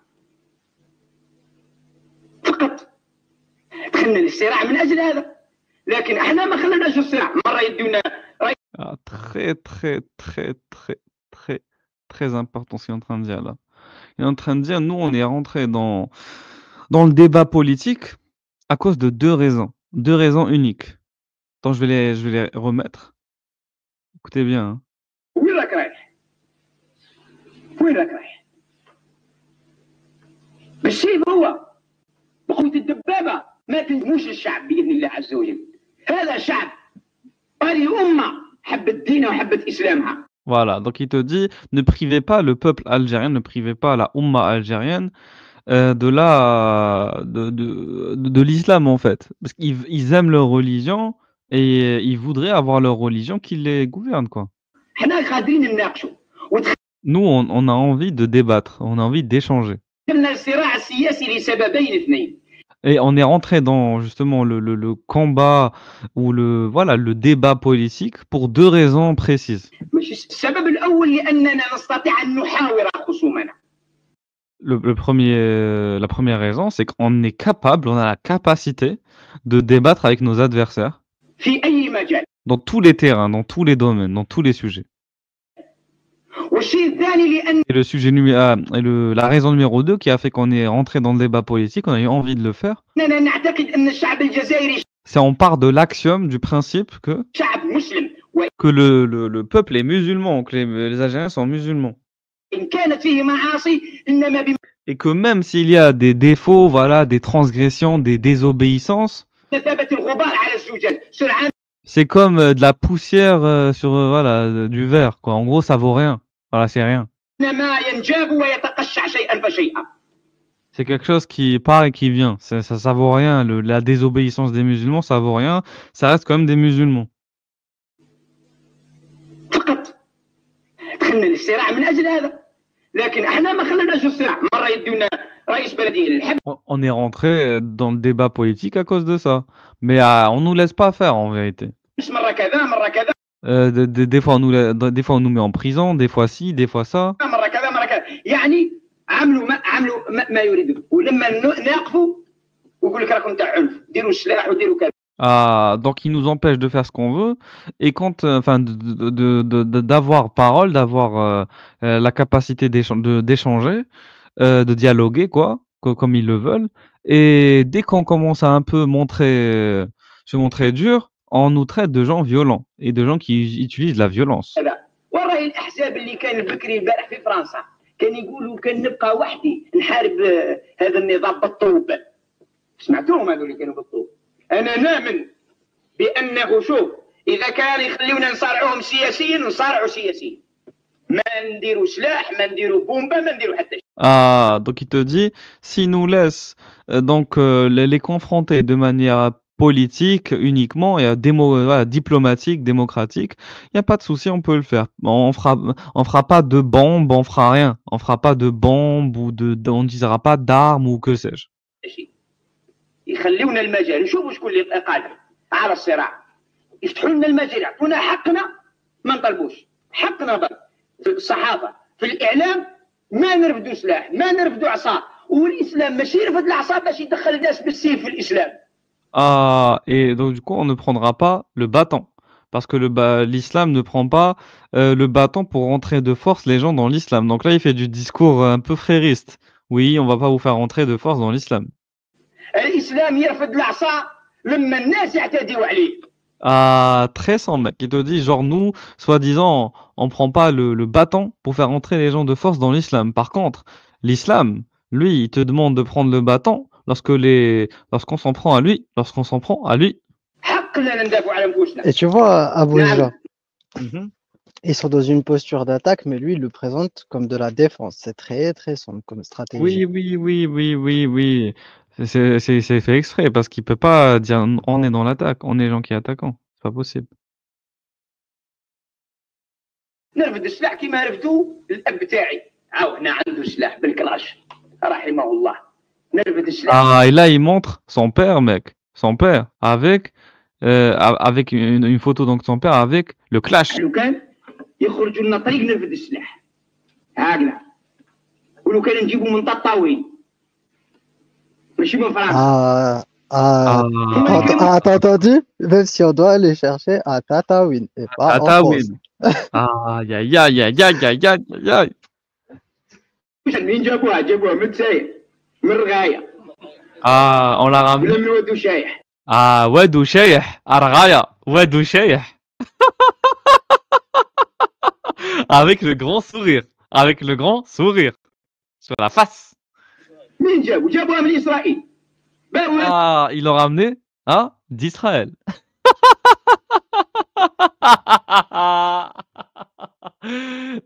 فقط دخلنا للصراع من أجل هذا لكن احنا ما خلينا أجل الصراع مرة يدونا Ah, très, très, très, très, très, très important ce qu'il est en train de dire là. Il est en train de dire, nous, on est rentré dans le débat politique à cause de deux raisons uniques. Attends, je vais les remettre. Écoutez bien. Hein. وين راك رايح؟ وين راك رايح؟ بالشيء هو بقوة الدبابة ما تنجموش الشعب بإذن الله عز وجل. هذا شعب هذه أمة حبت دينها وحبت إسلامها. Voilà, donc il te dit, ne privez pas le peuple algérien, ne privez pas la Oumma algérienne de l'islam en fait. Parce qu'ils aiment leur religion et ils voudraient avoir leur religion qui les gouverne quoi. احنا قادرين نناقشوا Nous, on a envie de débattre, on a envie d'échanger. ودخلنا الصراع السياسي لسببين اثنين. Et on est rentré dans justement le combat ou le débat politique pour deux raisons précises. مش السبب الأول لأننا نستطيع أن نحاور خصومنا. La première raison, c'est qu'on est capable, on a la capacité de débattre avec nos adversaires في أي مجال. dans tous les terrains, dans tous les domaines, dans tous les sujets. والشيء الثاني لأن Et la raison numéro 2 qui a fait qu'on est rentré dans le débat politique, on a eu envie de le faire, أننا نعتقد أن الشعب الجزائري c'est on part de l'axiome, du principe شعب مسلم que le peuple est musulman, que les Algériens sont musulmans. وإن كانت فيه معاصي إنما Et que même s'il y a des défauts, voilà, des transgressions, des désobéissances, بمثابة الغبار على الزجاج سرعان c'est comme de la poussière sur voilà, du verre quoi. En gros, ça vaut rien. Voilà, c'est rien. ما ينجاب ويتقشع شيئا فشيئا. C'est quelque chose qui part et qui vient. Ça vaut rien. La désobéissance des musulmans, ça vaut rien. Ça reste quand même des musulmans. فقط دخلنا للصراع من أجل هذا لكن احنا ما خلينا أجل الصراع مرة يدونا رئيس بلدية للحب. On est rentré dans le débat politique à cause de ça. Mais on nous laisse pas faire en vérité. مرة كذا مرة كذا. Des fois on nous met en prison, des fois ci, des fois ça. مرة كذا مرة كذا يعني عملوا ما يريدون ولما ناقفوا ويقول لك راكم تاع عنف ديروا السلاح وديروا كذا. Donc ils nous empêchent de faire ce qu'on veut et quand d'avoir parole, d'avoir la capacité d'échanger, de dialoguer quoi, comme ils le veulent. Et dès qu'on commence à un peu se montrer dur, on nous traite de gens violents et de gens qui utilisent la violence. وراي الأحزاب اللي كان بكري البارح في فرنسا كان يقولوا كان نبقى وحدي نحارب هذا النظام بالطوب. سمعتوهم هذول اللي كانوا بالطوب. أنا نؤمن بأنه شوف إذا كان يخليونا نصارعوهم سياسيا نصارعوا سياسيا. ما نديروا سلاح ما نديروا بومبا ما نديروا حتى شيء. Donc il te dit, s'ils nous laissent les confronter de manière politique uniquement et voilà, diplomatique, démocratique, il n'y a pas de souci, on peut le faire. On fera pas de bombes, on fera rien. On fera pas de bombes ou on n'utilisera pas d'armes ou que sais-je. يخليونا المجال نشوفوا شكون اللي قادر على الصراع يفتحوا لنا المجال يعطونا حقنا ما نطلبوش حقنا برك في الصحافه في الاعلام ما نرفدوا سلاح ما نرفدوا عصا والاسلام ماشي يرفد العصا باش يدخل الناس بالسيف في الاسلام. Et donc du coup on ne prendra pas le bâton parce que l'islam ne prend pas le bâton pour rentrer de force les gens dans l'islam. Donc là il fait du discours un peu frériste. Oui, on va pas vous faire rentrer de force dans l'islam. الاسلام يرفد العصا لما الناس يعتدوا عليه. Très sans mec. Il te dit genre nous, soi-disant, on prend pas le bâton pour faire rentrer les gens de force dans l'islam. Par contre, l'islam, lui, il te demande de prendre le bâton lorsqu'on s'en prend à lui, حق لنا ندافعوا على انفسنا. Et tu vois, Abouja, Mhm. ils sont dans une posture d'attaque, mais lui, il le présente comme de la défense. C'est très, très sombre comme stratégie. Oui. C'est fait exprès parce qu'il peut pas dire on est dans l'attaque, on est les gens qui est attaquant. C'est pas possible. نرفد السلاح كما رفدوا الاب تاعي هنا عنده سلاح بالكلاش رحمه الله نرفد السلاح. Ah, et là, il montre son père, mec. Son père, avec une photo donc de son père avec le clash. لو كان يخرجوا لنا طريق نرفد السلاح هكذا ولو كان نجيبوا من تطاوين ماشي من فرنسا. T'as entendu? Même si on doit aller chercher à Tataouine et pas en France. Aïe, aïe, aïe, aïe, aïe, aïe, aïe, aïe. منين جابوها من تساير من الرغايه Ah, on l'a ramené. ولا من ودو شايح. Ah, Wadou Cheikh, Argaya, Wadou Cheikh. Avec le grand sourire. Avec le grand sourire. Sur la face. منين جابوها من اسرائيل. Ah, ils l'ont ramené, hein, d'Israël.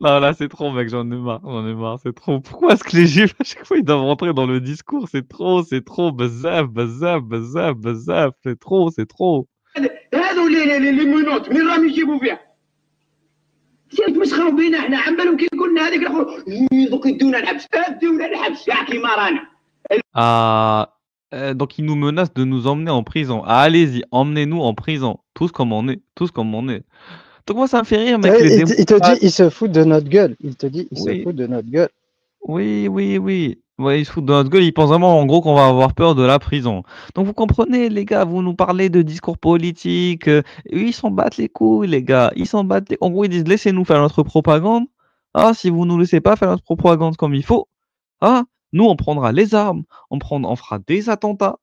Non, là, c'est trop, mec, j'en ai marre, c'est trop. Pourquoi est-ce que les Juifs, à chaque fois, ils doivent rentrer dans le discours? C'est trop, bazaf, c'est trop. هذو اللي منوط من راهم يجيبوا فيها. يتمسخروا بينا احنا عم بالهم كي قلنا هذيك الاخر دوك يدونا الحبس يا كيما رانا. Ah, donc ils nous menacent de nous emmener en prison. Ah, allez-y, emmenez-nous en prison. Tous comme on est. Donc moi, ça me fait rire, mec. Il te dit, il se fout de notre gueule. Il te dit, il se fout de notre gueule. Oui. Ouais, ils se foutent de notre gueule. Ils pensent vraiment, en gros, qu'on va avoir peur de la prison. Donc vous comprenez, les gars, vous nous parlez de discours politique. Ils s'en battent les couilles, les gars. En gros, ils disent, laissez-nous faire notre propagande. Ah, si vous nous laissez pas faire notre propagande comme il faut, ah, nous, on prendra les armes, on fera des attentats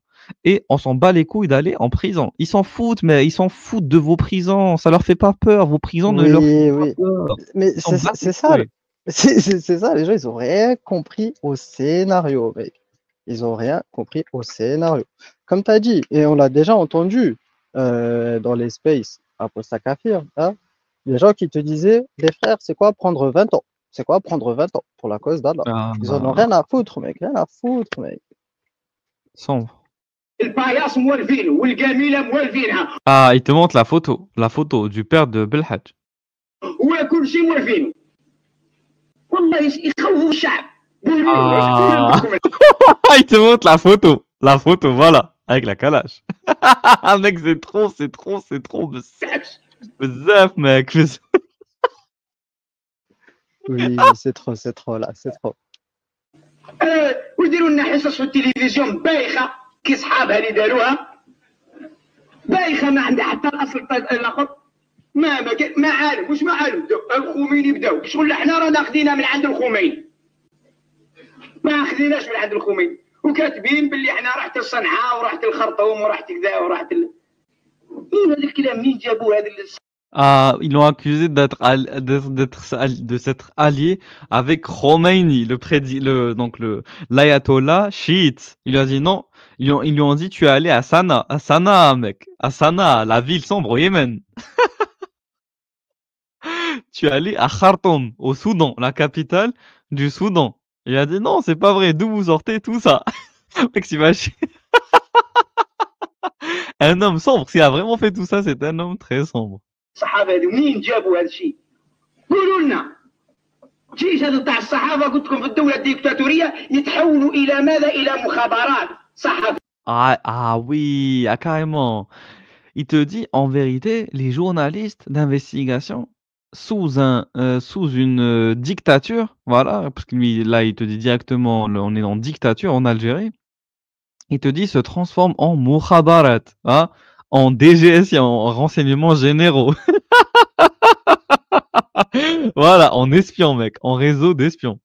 et on s'en bat les couilles d'aller en prison. Ils s'en foutent, mais ils s'en foutent de vos prisons. Ça leur fait pas peur. Vos prisons ne leur font pas peur. Mais c'est ça. C'est ça, les gens, ils ont rien compris au scénario, mec. Ils ont rien compris au scénario. Comme tu as dit, et on l'a déjà entendu dans les spaces à Postakafir, hein, les gens qui te disaient, les frères, c'est quoi prendre 20 ans? C'est quoi prendre 20 ans pour la cause d'Allah? Ils en ont rien à foutre, mec. Rien à foutre, mec. Sombre. الباياس موالفين والجميله موالفينها. Ah, il te montre la photo du père de Belhadj. وكل شيء موالفينه. والله يخوفوا الشعب. Ah. Il te montre la photo, voilà, avec la calache. Mec, c'est trop, bzaf, mec. Oui, c'est trop là, c'est trop. ويديروا لنا حصص في التلفزيون بايخه كي صحابها اللي داروها بايخه ما عندها حتى الاصل الاخر ما عالم واش ما عالم الخميني بداو شغل احنا رانا خدينا من عند الخميني ما خديناش من عند الخميني وكاتبين باللي احنا رحت لصنعاء ورحت الخرطوم ورحت كذا ورحت مين هذا الكلام منين جابوه هذا Ah, ils l'ont accusé de s'être allié avec Khomeini, donc l'ayatollah chiite. Il lui a dit non. Ils lui ont dit tu es allé à Sanaa, mec. À Sanaa, la ville sombre au Yémen. Tu es allé à Khartoum, au Soudan, la capitale du Soudan. Il a dit non, c'est pas vrai. D'où vous sortez tout ça? Mec, t'imagines? Un homme sombre, s'il a vraiment fait tout ça, c'est un homme très sombre. الصحابه هذو منين جابوا هذا الشيء؟ قولوا لنا. جيش هذا تاع الصحابه قلت لكم في الدوله الديكتاتوريه يتحولوا الى ماذا؟ الى مخابرات صحافه. Ah oui, carrément. Il te dit en vérité, les journalistes d'investigation sous une dictature, voilà, parce que lui là il te dit directement, on est en dictature en Algérie. Il te dit se transforme en mukhabarat, hein, en DGS, en renseignements généraux. Voilà, en espion, mec, en réseau d'espions.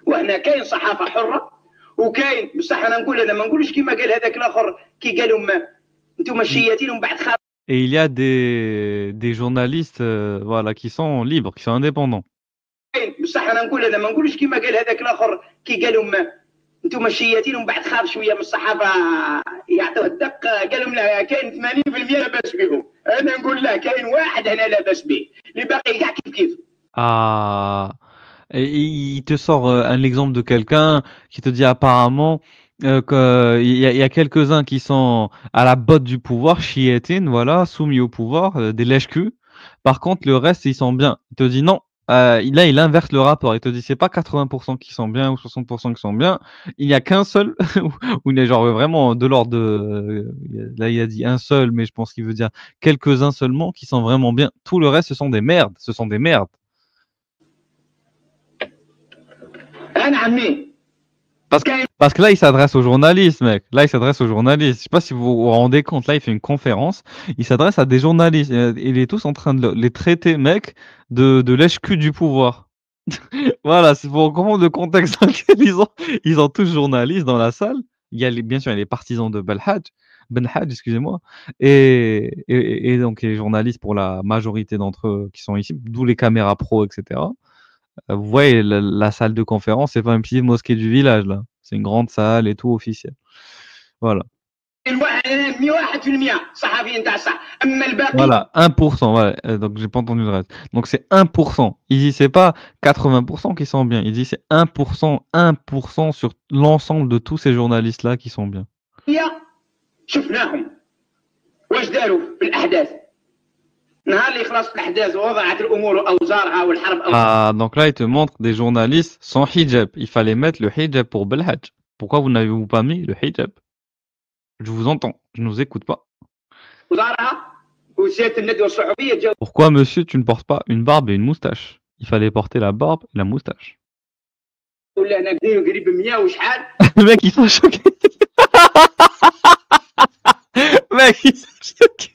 وهنا كاين صحافه حره وكاين بصح انا نقول انا ما نقولش كيما قال هذاك الاخر كي قال لهم انتم الشياطين ومن بعد Et il y a des journalistes voilà qui sont libres, qui sont indépendants. بصح انا نقول انا ما نقولش كيما قال هذاك الاخر كي قال لهم انتم الشياتين ومن بعد خاف شويه من الصحافه يعطوه الدق، قال لهم لا كاين 80% لاباس بهم. انا نقول لا كاين واحد هنا لاباس به، اللي باقي كاع كيف كيف. Ah, et il te sort un exemple de quelqu'un qui te dit apparemment qu'il y a quelques-uns qui sont à la botte du pouvoir, chiétines, voilà, soumis au pouvoir, des lèche-culs. Par contre, le reste, ils sont bien. Il te dit non. Là, il inverse le rapport. Il te dit c'est pas 80% qui sont bien ou 60% qui sont bien. Il n'y a qu'un seul, où il est genre vraiment de l'ordre de. Là, il a dit un seul, mais je pense qu'il veut dire quelques-uns seulement qui sont vraiment bien. Tout le reste, ce sont des merdes. Ce sont des merdes. انا عمي Parce que là, il s'adresse aux journalistes, mec. Là, il s'adresse aux journalistes. Je sais pas si vous vous rendez compte. Là, il fait une conférence. Il s'adresse à des journalistes. Il est tous en train de les traiter, mec, de lèche-cul du pouvoir. Voilà, c'est pour comprendre le contexte dans lequel ils ont tous journalistes dans la salle. Il y a bien sûr, il y a les partisans de Ben Hadj, excusez-moi. Et donc, les journalistes pour la majorité d'entre eux qui sont ici, d'où les caméras pro, etc. Vous voyez, la salle de conférence, c'est pas une petite mosquée du village, là. C'est une grande salle et tout officiel. Voilà. 101% صحفيين تاع الصح، اما الباقي Voilà, 1%. Ouais. Donc, j'ai pas entendu le reste. Donc, c'est 1%. Il dit, c'est pas 80% qui sont bien. Il dit, c'est 1%, 1% sur l'ensemble de tous ces journalistes-là qui sont bien. شفناهم واش داروا في الاحداث. نهار اللي خلصت الاحداث ووضعت الامور اوزارها والحرب Ah, donc là, il te montre des journalistes sans hijab. Il fallait mettre le hijab pour Belhadj. Pourquoi vous n'avez-vous pas mis le hijab? Je vous entends, je ne vous écoute pas. اوزارها وسياده الندوه الصحفيه جاوا. Pourquoi, monsieur, tu ne portes pas une barbe et une moustache? Il fallait porter la barbe et la moustache. ولا هنا قريب 100 وشحال. Le mec, ils sont choqués. Mec, ils sont choqués.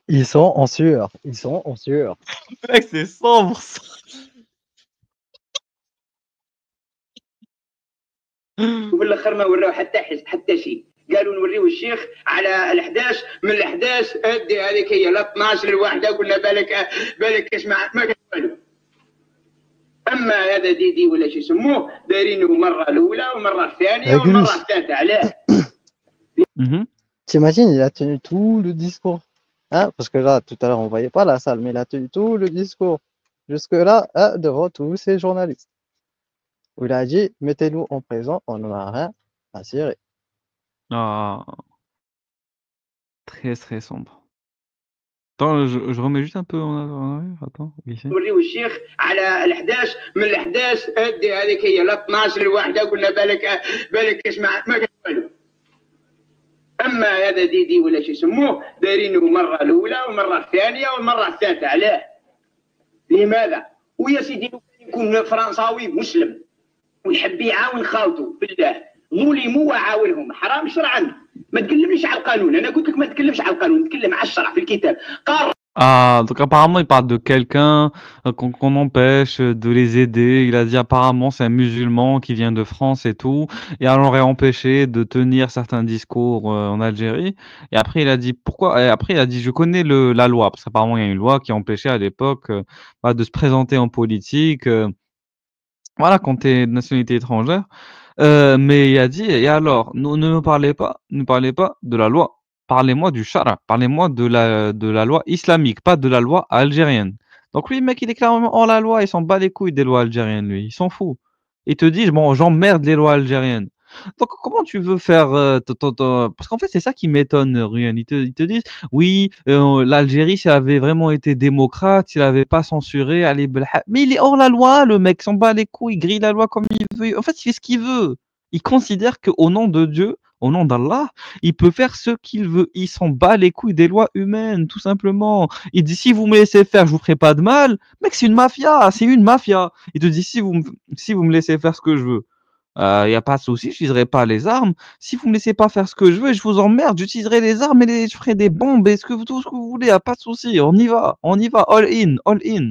Ils sont en sueur. Ils sont en sueur. Mec, c'est 100%. وفي الاخر ما وراو حتى شيء. قالوا نوريو الشيخ على ال11 من ال11 ادي هذيك هي ل 12 للواحده قلنا بالك اسمع ما قال والو. اما هذا دي ولا شو يسموه دايرينه مره الاولى والمره الثانيه والمره الثالثه. علاه؟ T'imagines, il a tenu tout le discours. Hein? Parce que là, tout à l'heure, on voyait pas la salle, mais il a tenu tout le discours. Jusque-là, devant tous ces journalistes. Où il a dit, mettez-nous en présent, on n'en a rien à cirer. Ah. Très, très sombre. Attends, je remets juste un peu en arrière. Attends, ici. نوريو الشيخ على ال11 من ال11 ادي هذيك هي ل 12 للواحده قلنا بالك اسمع ما قال والو. اما هذا دي ولا شو يسموه دايرينه مره الاولى والمره الثانيه والمره الثالثه. علاه؟ لماذا؟ ويا سيدي يكون فرنساوي مسلم ويحب يعاون خالته بالله ظلموا وعاونهم حرام شرعا. ما تكلمنيش على القانون، انا قلت لك ما تكلمش على القانون، تكلم على الشرع في الكتاب. Ah, donc apparemment, il parle de quelqu'un qu'on empêche de les aider. Il a dit apparemment c'est un musulman qui vient de France et tout, et on l'aurait empêché de tenir certains discours en Algérie. Et après, il a dit pourquoi? Et après, il a dit je connais la loi, parce qu'apparemment il y a une loi qui empêchait à l'époque de se présenter en politique. Voilà, quand tu es de nationalité étrangère. Mais il a dit et alors, ne me parlez pas de la loi. Parlez-moi du Shara, parlez-moi de la loi islamique, pas de la loi algérienne. Donc lui, mec, il est clairement hors la loi, il s'en bat les couilles des lois algériennes, lui, il s'en fout. Il te dit, bon, j'emmerde les lois algériennes. Donc comment tu veux faire parce qu'en fait, c'est ça qui m'étonne, Ruyen. Ils te disent, oui, l'Algérie, s'il avait vraiment été démocrate, s'il avait pas censuré Ali Belha. Mais il est hors la loi, le mec, s'en bat les couilles, il grille la loi comme il veut. En fait, il fait ce qu'il veut. Il considère qu'au nom de Dieu, au nom d'Allah, il peut faire ce qu'il veut. Il s'en bat les couilles des lois humaines, tout simplement. Il dit, si vous me laissez faire, je vous ferai pas de mal. Mec, c'est une mafia, c'est une mafia. Il te dit, si vous me laissez faire ce que je veux, il y a pas de souci, j'utiliserai pas les armes. Si vous me laissez pas faire ce que je veux et je vous emmerde, j'utiliserai les armes et je ferai des bombes et tout ce que vous voulez, y a pas de souci. On y va, all in, all in.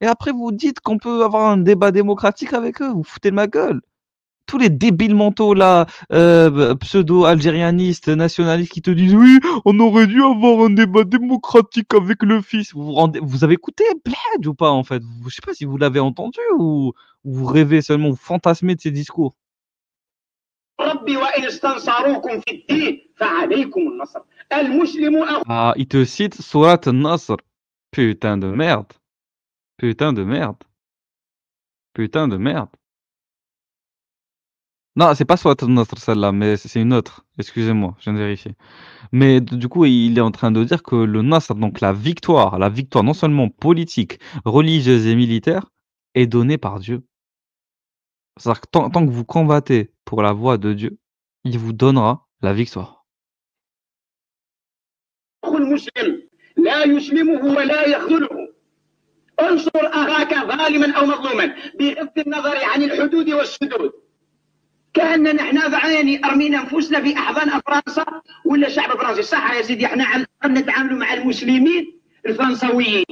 Et après, vous dites qu'on peut avoir un débat démocratique avec eux, vous foutez de ma gueule. Tous les débiles mentaux là, pseudo-algérianistes, nationalistes qui te disent oui, on aurait dû avoir un débat démocratique avec le fils. Vous avez écouté Bled ou pas en fait? Je sais pas si vous l'avez entendu ou vous rêvez seulement, vous fantasmez de ces discours. ربي وإن استنصروكم في الدين فعليكم النصر المسلم أخو. Ah, il te cite Sourate An-Nasr. Putain de merde. Putain de merde. Putain de merde. Non, c'est pas Sourate An-Nasr celle-là, mais c'est une autre. Excusez-moi, je viens de vérifier. Mais du coup, il est en train de dire que le Nasr, donc la victoire non seulement politique, religieuse et militaire, est donnée par Dieu. C'est-à-dire que tant que vous combattez pour la voie de Dieu, il vous donnera la victoire. المسلم لا يسلمه ولا يخذله انصر أخاك ظالما أو مظلوما بغض النظر عن الحدود والسدود. كأننا احنا يعني ارمينا انفسنا في احضان فرنسا ولا الشعب الفرنسي. صح يا سيدي، احنا على الاقل نتعاملوا مع المسلمين الفرنساويين.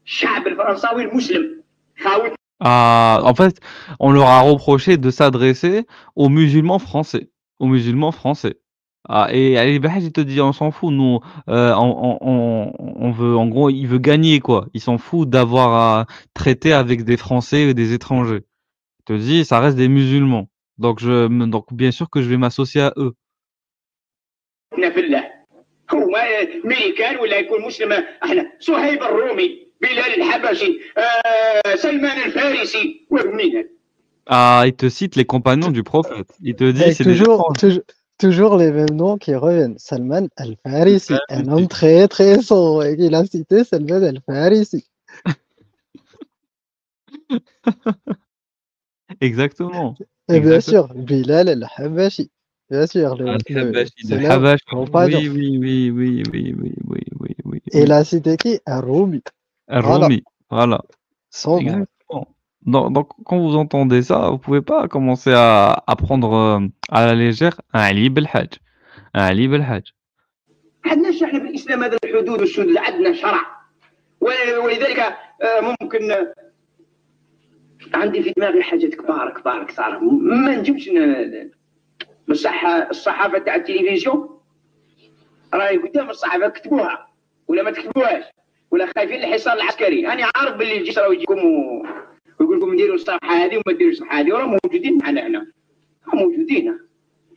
الشعب الفرنساوي المسلم خاوي. Ah, en fait, on leur a reproché de s'adresser aux musulmans français. Aux musulmans français. Ah, et Ali Belhaj, il te dit, on s'en fout, nous, on veut, en gros, il veut gagner, quoi. Il s'en fout d'avoir à traiter avec des Français et des étrangers. Il te dit, ça reste des musulmans. Donc, donc bien sûr que je vais m'associer à eux. في الله هو مين كان ولا يكون مسلم. احنا صهيب الرومي، بلال الحبشي، سلمان الفارسي ومين. Ah, il te cite les compagnons du prophète. Il te dit, Avec c'est des toujours les mêmes noms qui reviennent. Salman Al-Farisi, un homme très très sombre. Et il a cité Salman Al-Farisi. Exactement. Et bien Exactement. sûr, Bilal Al-Habashi. Bien sûr, Al-Habashi, le célèbre Habash. compagnon. Oui, oui, oui, oui, oui, oui, oui, oui, oui. Et il a cité qui? Ar-Rumi. Voilà, Rumi, voilà. sombre. Exactement. Donc, quand vous entendez ça, vous pouvez pas commencer à prendre à la légère un Ali Belhaj. Un Ali Belhaj. عندناش احنا في الاسلام هذا الحدود والسدود، عندنا شرع. ولذلك ممكن عندي في دماغي حاجات كبار كبار كثار ما نجمش بصح الصحافه تاع التلفزيون راهي قدام الصحافه، كتبوها ولا ما تكتبوهاش ولا خايفين الحصار العسكري. انا عارف باللي الجيش راه يجيكم ويقول لكم نديروا الصفحه هذه وما ديروش الصفحه هذه، وراه موجودين معنا هنا، موجودين.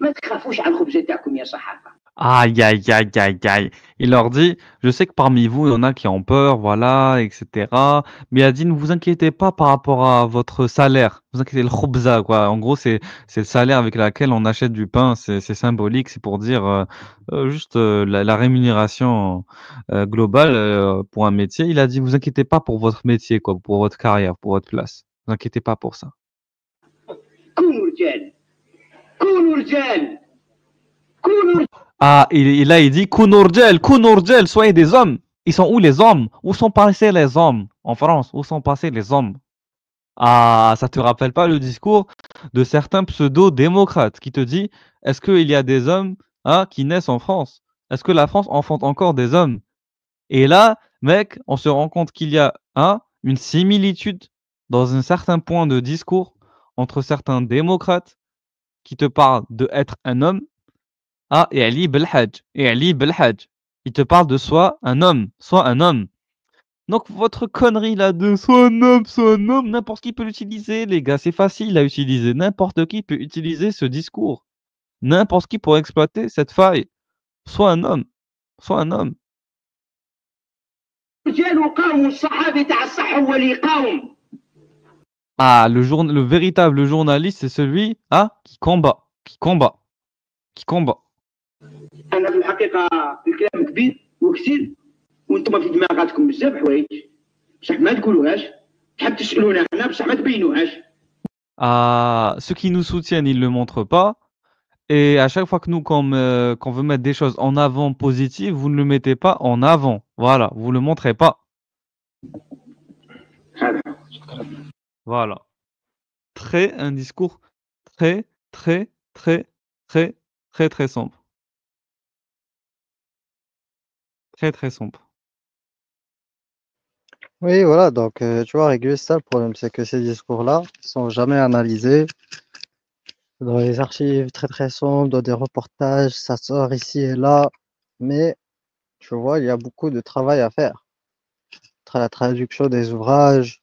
ما تخافوش على الخبزه تاعكم يا صحافه. Aïe, aïe, aïe, aïe, aïe. Il leur dit, je sais que parmi vous, il y en a qui ont peur, voilà, etc. Mais il a dit, ne vous inquiétez pas par rapport à votre salaire. Vous inquiétez le khubza, quoi. En gros, c'est le salaire avec lequel on achète du pain. C'est symbolique. C'est pour dire juste la rémunération globale pour un métier. Il a dit, vous inquiétez pas pour votre métier, quoi, pour votre carrière, pour votre place. Vous inquiétez pas pour ça. كونوا رجال، كونوا رجال، كونوا. Ah, et là, il dit, Kounourgel, soyez des hommes. Ils sont où les hommes? Où sont passés les hommes? En France, où sont passés les hommes? Ah, ça te rappelle pas le discours de certains pseudo-démocrates qui te dit, est-ce qu'il y a des hommes qui naissent en France? Est-ce que la France enfante encore des hommes? Et là, mec, on se rend compte qu'il y a une similitude dans un certain point de discours entre certains démocrates qui te parlent de être un homme. Et Ali Belhaj. Et Ali Belhaj. Il te parle de soit un homme, soit un homme. Donc votre connerie là de soit un homme, n'importe qui peut l'utiliser, les gars. C'est facile à utiliser. N'importe qui peut utiliser ce discours. N'importe qui pour exploiter cette faille. Soit un homme. Soit un homme. رجال وقاوموا الصحابي تاع الصح هو اللي يقاوم. Ah, le véritable journaliste, c'est celui qui combat. Qui combat. Qui combat. انا في الحقيقه الكلام كبير وكثير وانتم في دماغاتكم بزاف حوايج بصح ما تقولوهاش، تحب تسالونا احنا بصح ما تبينوهاش. Ceux qui nous soutiennent, ils le montrent pas. Et à chaque fois que nous, qu'on veut mettre des choses en avant positives, vous ne le mettez pas en avant. Voilà, vous le montrez pas. Voilà. Un discours très, très, très, très, très, très sombre. Très, très sombre. Oui, voilà, donc tu vois, Régulus, ça, le problème, c'est que ces discours-là sont jamais analysés dans les archives très très sombres, dans des reportages, ça sort ici et là, mais tu vois, il y a beaucoup de travail à faire. La traduction des ouvrages,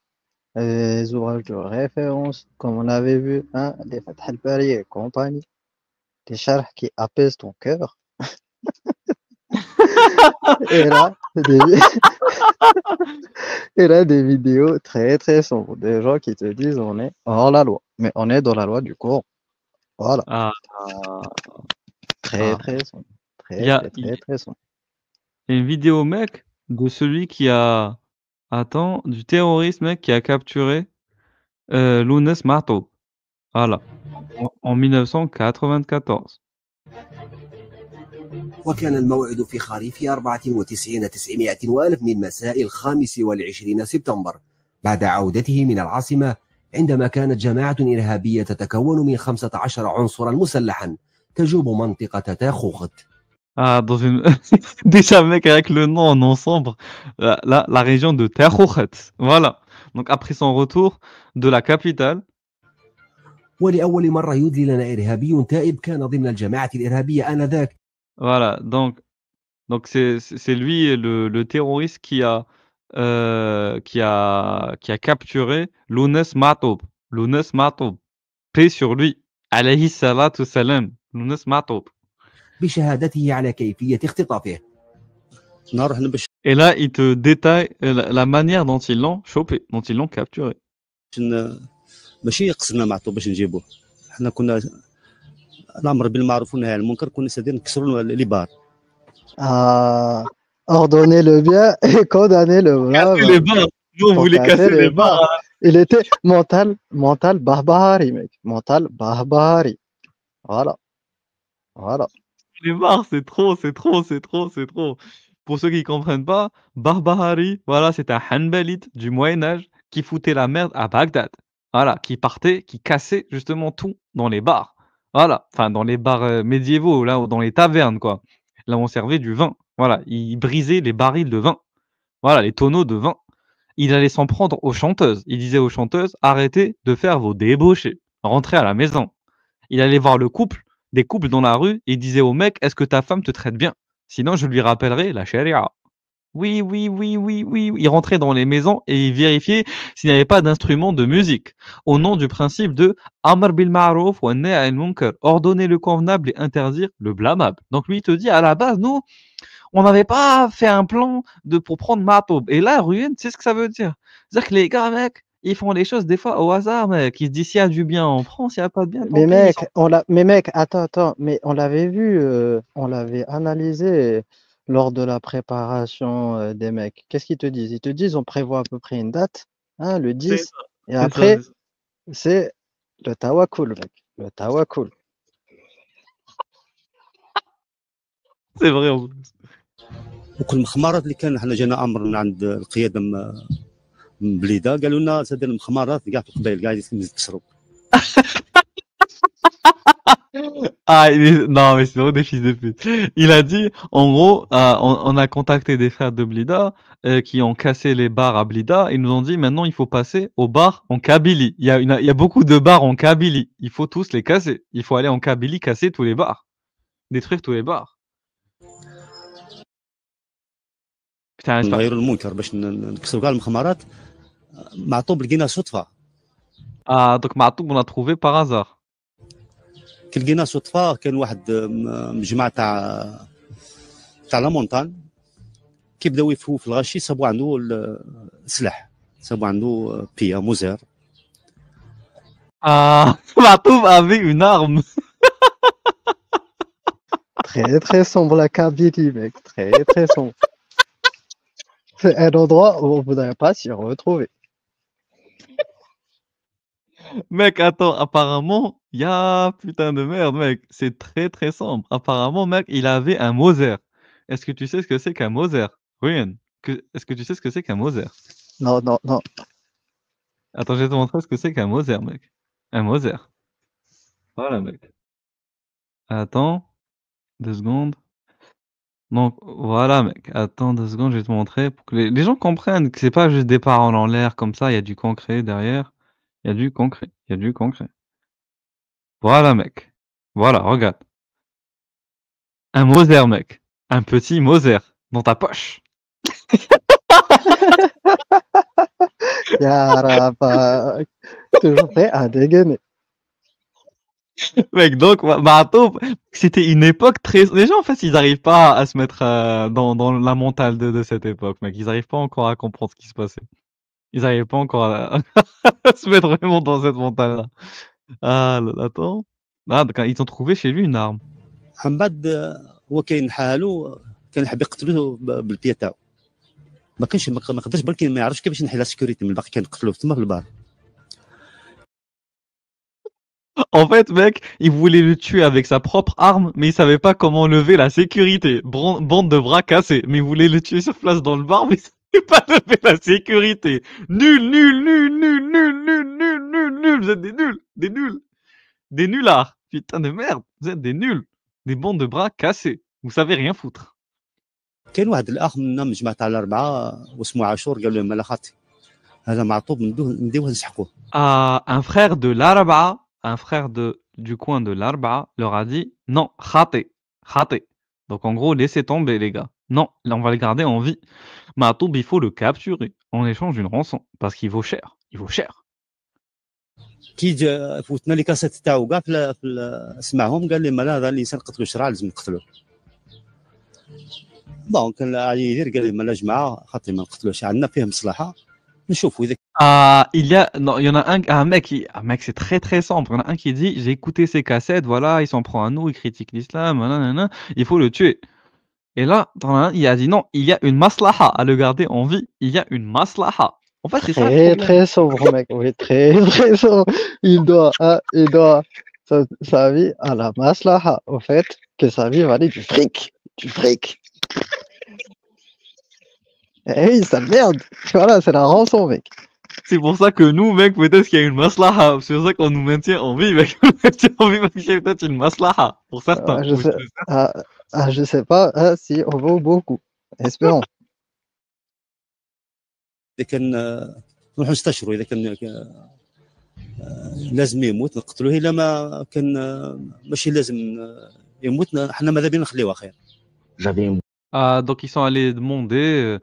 les ouvrages de référence, comme on avait vu, les Fath al-Bari et compagnie. des charhes qui apaisent ton cœur. Et là, des, et là, des vidéos très très sombres, des gens qui te disent on est hors la loi, mais on est dans la loi du Coran. Voilà, Ah, très ah. très sombre, Il très y a, très il très très sombre. y a une vidéo, mec, de celui qui a, attends, du terroriste, mec, qui a capturé Lounes Marteau. Voilà. En 1994. وكان الموعد في خريف 94 900 وألف من مساء 25 سبتمبر بعد عودته من العاصمة، عندما كانت جماعة إرهابية تتكون من 15 عنصرا مسلحا تجوب منطقة تاخوخت. Ah, dans une... Déjà, mec, avec le nom en nom sombre, la région de Terrouchet. Voilà. Donc, après son retour de la capitale. ولأول مرة يدلي لنا إرهابي تائب كان ضمن الجماعة الإرهابية آنذاك. Voilà. Donc c'est lui, le terroriste qui a capturé Lounes Matoub. Lounes Matoub. Paix sur lui. Alayhi salatu salam. Lounes Matoub. بشهادته على كيفية اختطافه. Et là, il te détaille la manière dont ils l'ont chopé, dont ils l'ont capturé. ماشي قصدنا معطوب باش نجيبوه، حنا كنا الامر بالمعروف والنهي عن المنكر، كنا سادين نكسروا لي بار. Ordonner le bien et condamner le mal. Casser les barres. Nous, on voulait casser les barres. Il était mental barbari, mec. Mental barbari. Voilà. Voilà. Les barres, c'est trop, c'est trop, c'est trop, c'est trop. Pour ceux qui comprennent pas, Barbahari, voilà, c'est un Hanbalite du Moyen-Âge qui foutait la merde à Bagdad. Voilà, qui partait, qui cassait justement tout dans les bars. Voilà, enfin dans les bars médiévaux, là, ou dans les tavernes, quoi. Là, on servait du vin. Voilà, il brisait les barils de vin. Voilà, les tonneaux de vin. Il allait s'en prendre aux chanteuses. Il disait aux chanteuses, arrêtez de faire vos débauchés. Rentrez à la maison. Il allait voir des couples dans la rue, et il disait au mec, est-ce que ta femme te traite bien? Sinon, je lui rappellerai la charia. Oui, oui, oui, oui, oui. Il rentrait dans les maisons et il vérifiait s'il n'y avait pas d'instrument de musique. Au nom du principe de Amr bil ma'rouf wa nahy anil munkar, ordonner le convenable et interdire le blâmable. Donc lui, il te dit, à la base, nous, on n'avait pas fait un plan pour prendre Matoub. Et là, ruine, tu sais ce que ça veut dire? C'est-à-dire que les gars, mec, ils font les choses des fois au hasard, mec. Ils se disent, s'il y a du bien, on prend. S'il n'y a pas de bien, tant Mais pis. mec, attends, mais on l'avait vu, on l'avait analysé lors de la préparation des mecs. Qu'est-ce qu'ils te disent? Ils te disent, on prévoit à peu près une date, hein, le C'est 10, ça, et c'est ça, après, c'est ça. c'est le tawakkul, mec. Le tawakkul. C'est vrai, en plus. وكل المخمارات اللي كان حنا جانا امر من عند القياده من بليده، قالوا لنا سادين المخمارات كاع في القبائل كاع يتكسروا. Ah, non, mais c'est vraiment des fils de pute. Il a dit, en gros, on a contacté des frères de Blida qui ont cassé les bars à Blida. Ils nous ont dit, maintenant, il faut passer aux bars en Kabylie. Il y a beaucoup de bars en Kabylie. Il faut tous les casser. Il faut aller en Kabylie, casser tous les bars. Détruire tous les bars. Putain, نغيروا المنكر باش نكسروا كاع المخمارات. معطوب لقينا صدفه. Ah, donc Matoub, on a trouvé par hasard. كي لقينا صدفه كان واحد مجمع تاع لا مونطان، كي بداو يفوا في الغاشي صابوا عنده السلاح، صابوا عنده بيا موزير. Ah, Matoub avait une arme. Très, très sombre la Kabylie, mec. Très, très sombre. C'est un endroit où on ne voudrait pas s'y retrouver. Mec, attends, apparemment, il y a putain de merde, mec. C'est très très sombre. Apparemment, mec, il avait un Moser. Est-ce que tu sais ce que c'est qu'un Moser? Ruyen. Est-ce que tu sais ce que c'est qu'un Moser? Non, non, non. Attends, je vais te montrer ce que c'est qu'un Moser, mec. Un Moser. Voilà, mec. Attends, 2 secondes. Donc, voilà, mec. Attends 2 secondes, je vais te montrer pour que les gens comprennent que c'est pas juste des paroles en l'air comme ça, il y a du concret derrière. Il y a du concret. Il y a du concret. Voilà, mec. Voilà, regarde. Un Moser, mec. Un petit Moser dans ta poche. Yarabak. Toujours prêt à dégainer. Mec, donc, Ma'atoub, c'était une époque très. Les gens, en fait, ils n'arrivent pas à se mettre dans la mentale de cette époque, mec. Ils n'arrivent pas encore à comprendre ce qui se passait. Ils n'arrivent pas encore à se mettre vraiment dans cette mentale-là. Ah, attends. Ah, donc, ils ont trouvé chez lui une arme. من بعد هو كاين حالو كان حاب يقتلوه بالبيا تاعو ما كانش ما قدرش بالك ما يعرفش كيفاش ينحي لا سيكوريتي من باقي كان قتلوه تما في البار. En fait, mec, il voulait le tuer avec sa propre arme, mais il savait pas comment lever la sécurité. Bande de bras cassés. Mais il voulait le tuer sur place dans le bar, mais il savait pas lever la sécurité. Nul, nul, nul, nul, nul, nul, nul, nul, nul. Vous êtes des nuls, des nuls. Des nullards. Putain de merde. Vous êtes des nuls. Des bandes de bras cassés. Vous savez rien foutre. كاين واحد الاخ منا من جماعه تاع الاربعه واسمه عاشور قال لهم لا خاطي هذا معطوب نديوه نسحقوه. Un frère de l'Arba'a, un frère du coin de l'Arba'a leur a dit non, khaté, khaté. Donc en gros, laissez tomber les gars. Non, là on va le garder en vie. Ma'atoub, il faut le capturer en échange d'une rançon parce qu'il vaut cher. Il vaut cher. كي جا فوتنا لي كاسيت تاعو كاع سمعهم قال لي مالا هذا الانسان قتلو شرع لازم نقتلوه. بون كان علي يدير قال لي مالا جماعه خاطر ما نقتلوش عندنا فيه مصلحه نشوفوا اذا. Il y en a un mec, c'est très très sombre. Il y en a un qui dit j'ai écouté ses cassettes, voilà, il s'en prend à nous, il critique l'islam, nanana, il faut le tuer. Et là, il a dit non, il y a une maslaha à le garder en vie. Il y a une maslaha. En fait, c'est ça le Très, problème. très sombre, mec. Oui, très, très sombre. Il doit sa vie à la maslaha, au fait, que sa vie valait du fric. Du fric. Eh oui, ça merde. Voilà, c'est la rançon, mec. C'est pour ça que nous, mec, peut-être qu'il y a une maslaha. C'est pour ça qu'on nous maintient en vie, mec. On nous maintient en vie parce qu'il y a peut-être une maslaha. Pour certains. Je sais pas si on vaut beaucoup. Espérons. اذا كان نروحوا نستشروا اذا كان لازم يموت نقتلوه الا ما كان ماشي لازم يموت حنا ماذا بينا نخليوه خير. Donc ils sont allés demander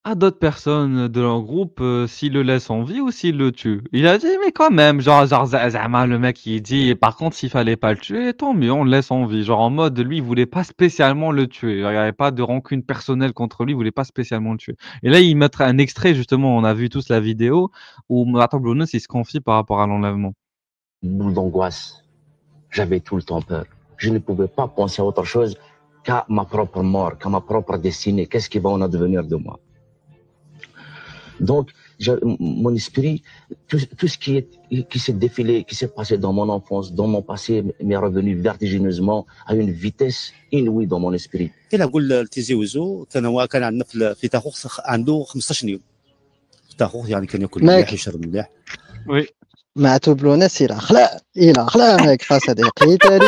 à d'autres personnes de leur groupe s'ils le laissent en vie ou s'ils le tuent. Il a dit mais quand même, genre Zama, le mec il dit par contre s'il fallait pas le tuer, tant mieux, on le laisse en vie. Genre en mode lui il voulait pas spécialement le tuer. Il n'y avait pas de rancune personnelle contre lui, il voulait pas spécialement le tuer. Et là il mettra un extrait justement, on a vu tous la vidéo où Ma'atoub Lounes il se confie par rapport à l'enlèvement. Boule d'angoisse. J'avais tout le temps peur. Je ne pouvais pas penser à autre chose qu'à ma propre mort, qu'à ma propre destinée. Qu'est-ce qui va en advenir de moi? Donc, mon esprit, tout ce qui s'est défilé, qui s'est passé dans mon enfance, dans mon passé, m'est revenu vertigineusement à une vitesse inouïe dans mon esprit. كاين نقول تيزي وزو كان عندنا في تاخوخ عنده 15 يوم. تاخوخ يعني كان ياكل مليح يشرب مليح. Oui. Ma'atoub Lounes, il a خلاق, mec, face à des critères.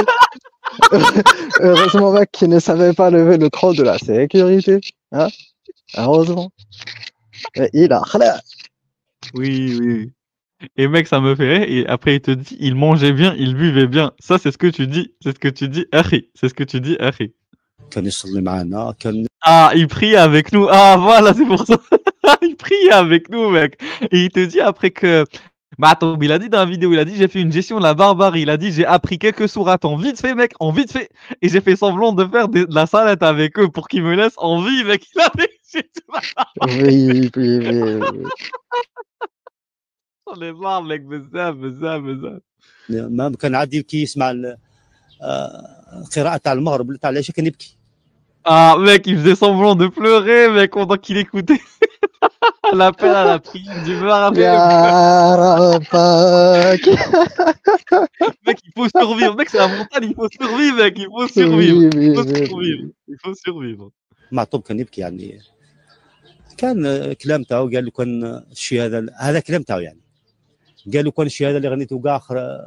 Heureusement, mec, qui ne savait pas lever le cran de la sécurité. Hein? Heureusement. Il a خلاق. Oui, oui. Et mec, ça me fait rire. Et après, il te dit, il mangeait bien, il buvait bien. Ça, c'est ce que tu dis. C'est ce que tu dis, Akhi. C'est ce que tu dis, Akhi. كان يصلي معنا كان. Ah, il prie avec nous. Ah, voilà, c'est pour ça. Il prie avec nous, mec. Et il te dit après que... Bah attends, il a dit dans la vidéo, il a dit j'ai fait une gestion de la barbarie. Il a dit j'ai appris quelques sourates en vite fait, mec, en vite fait. Et j'ai fait semblant de faire de la salade avec eux pour qu'ils me laissent en vie, mec. Il a fait... Oui. On est marre, mec, بزاف. ما كان عادي كي يسمع القراءة تاع المغرب ولا تاع العشاء كان يبكي. Ah, mec, il faisait semblant de pleurer, mec, pendant qu'il écoutait l'appel à la prière du Marais. Mec, il faut survivre. Mec, c'est la montagne, il faut survivre, mec. Il faut survivre. Il faut survivre. معطوب كان يبكي يعني. كان كلام تاعو قال له كان الشيء هذا كلام تاعو يعني. قال له كان الشيء هذا اللي غنيته كاع اخر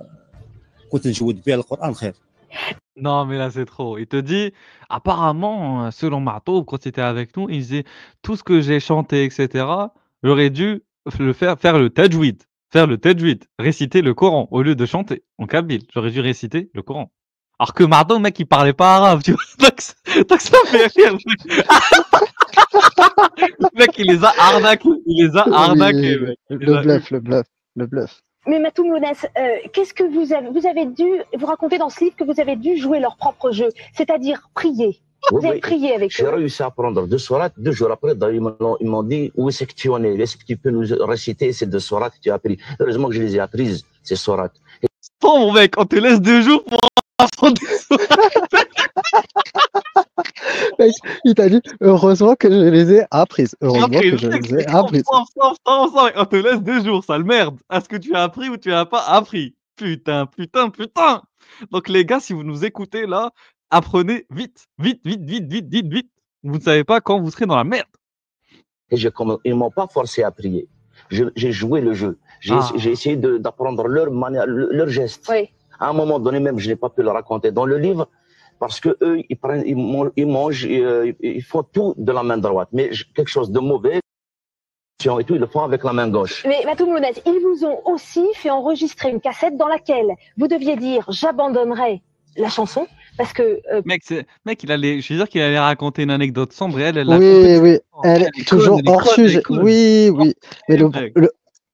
كنت نجود بها القرآن خير. Non, mais là, c'est trop. Il te dit, apparemment, selon Ma'atoub, quand il était avec nous, il disait, tout ce que j'ai chanté, etc., j'aurais dû faire le tajwid. Faire le tajwid. Réciter le Coran au lieu de chanter en kabyle. J'aurais dû réciter le Coran. Alors que Ma'atoub, mec, il parlait pas arabe, tu vois. Donc ça fait rire. Le mec, il les a arnaqués. Le bluff. Mais Matoum Lounès, qu'est-ce que vous avez dû, vous raconter dans ce livre que vous avez dû jouer leur propre jeu, c'est-à-dire prier. Vous avez prié avec eux. J'ai réussi à prendre 2 sourates. 2 jours après, ils m'ont dit où est-ce que tu en es? Est-ce que tu peux nous réciter ces 2 sourates que tu as appris? Heureusement que je les ai apprises, ces sourates. Oh mon mec, on te laisse 2 jours pour apprendre des sourates. Mec, il t'a dit heureusement que je les ai apprises. Heureusement que je les ai apprises. Stop, on te laisse 2 jours, sale merde. Est-ce que tu as appris ou tu n'as pas appris? Putain. Donc les gars, si vous nous écoutez là, apprenez vite. Vous ne savez pas quand vous serez dans la merde. Et ils m'ont pas forcé à prier. J'ai joué le jeu. J'ai essayé d'apprendre leur manière, leurs gestes. Oui. À un moment donné même, je n'ai pas pu le raconter dans le livre parce que eux, ils mangent, ils font tout de la main droite. Mais quelque chose de mauvais, et tout, ils le font avec la main gauche. Mais Matoum Lounès, ils vous ont aussi fait enregistrer une cassette dans laquelle vous deviez dire j'abandonnerai la chanson parce que Mec, je suis sûr qu'il allait raconter une anecdote sombre et elle Oui, elle est toujours hors sujet. Oui. Mais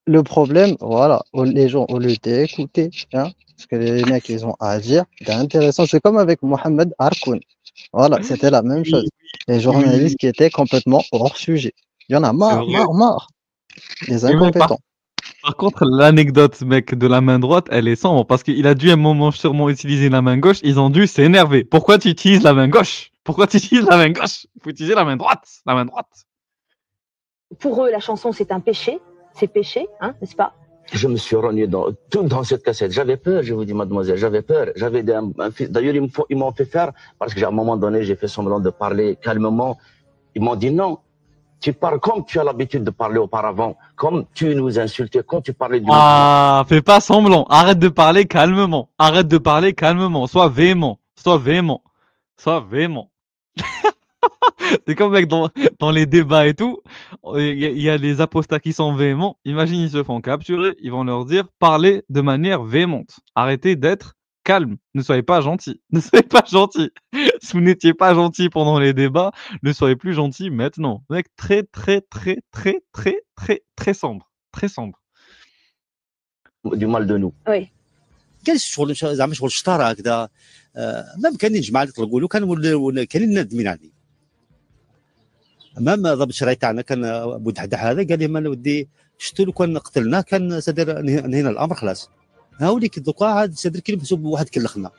le problème, voilà, les gens, au lieu d'écouter, hein, ce que les mecs ils ont à dire, c'est intéressant. C'est comme avec Mohamed Harkoun. Voilà, c'était la même chose. Les journalistes qui étaient complètement hors sujet. Il y en a marre. Les incompétents. Par contre, l'anecdote, mec, de la main droite, elle est sombre parce qu'il a dû à un moment sûrement utiliser la main gauche. Ils ont dû s'énerver. Pourquoi tu utilises la main gauche? Il faut utiliser la main droite. pour eux la chanson c'est un péché, c'est péché, hein, n'est-ce pas? Je me suis rogné dans cette cassette. J'avais peur, je vous dis, mademoiselle, j'avais peur. J'avais un fils. D'ailleurs, ils m'ont fait faire, parce qu'à un moment donné, j'ai fait semblant de parler calmement. Ils m'ont dit non. Tu parles comme tu as l'habitude de parler auparavant, comme tu nous insultais, quand tu parlais du... Fais pas semblant. Arrête de parler calmement. Sois véhément. C'est comme mec dans les débats et tout, il y a les apostats qui sont véhéments. Imagine, ils se font capturer, ils vont leur dire parlez de manière véhémente. Arrêtez d'être calme. Ne soyez pas gentil. Si vous n'étiez pas gentil pendant les débats, ne soyez plus gentil maintenant. Mec, très sombre. Du mal de nous. Oui. كاين شغل زعما شغل شطاره هكذا مام كاينين جماعه اللي يطلقوا كاينين نادمين عليه امام ضابط الشرعي تاعنا كان ابو دحدح هذا قال لي ما ودي شفتوا لو كان قتلناه كان سادر نهينا الامر خلاص ها وليك دوكا عاد سادر كي مسوب واحد كلخنا.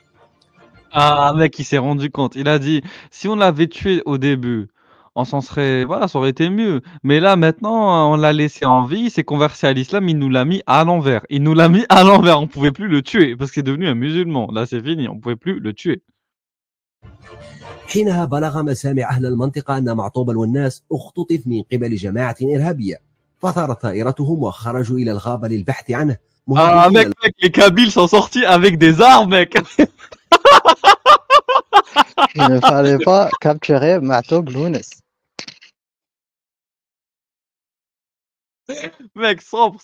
Ah mec, il s'est rendu compte. Il a dit si on l'avait tué au début, ça aurait été mieux. Mais là maintenant, on l'a laissé en vie, il s'est converti à l'islam, il nous l'a mis à l'envers. On pouvait plus le tuer parce qu'il est devenu un musulman. Là, c'est fini, on pouvait plus le tuer. حينها بلغ مسامع أهل المنطقة أن معطوب الوناس اختطف من قبل جماعة إرهابية فثارت طائرتهم وخرجوا إلى الغابة للبحث عنه. Mec, les Kabyles sont sortis avec des armes, mec. Il ne fallait pas capturer Matoum Lounès. Mec, sombre,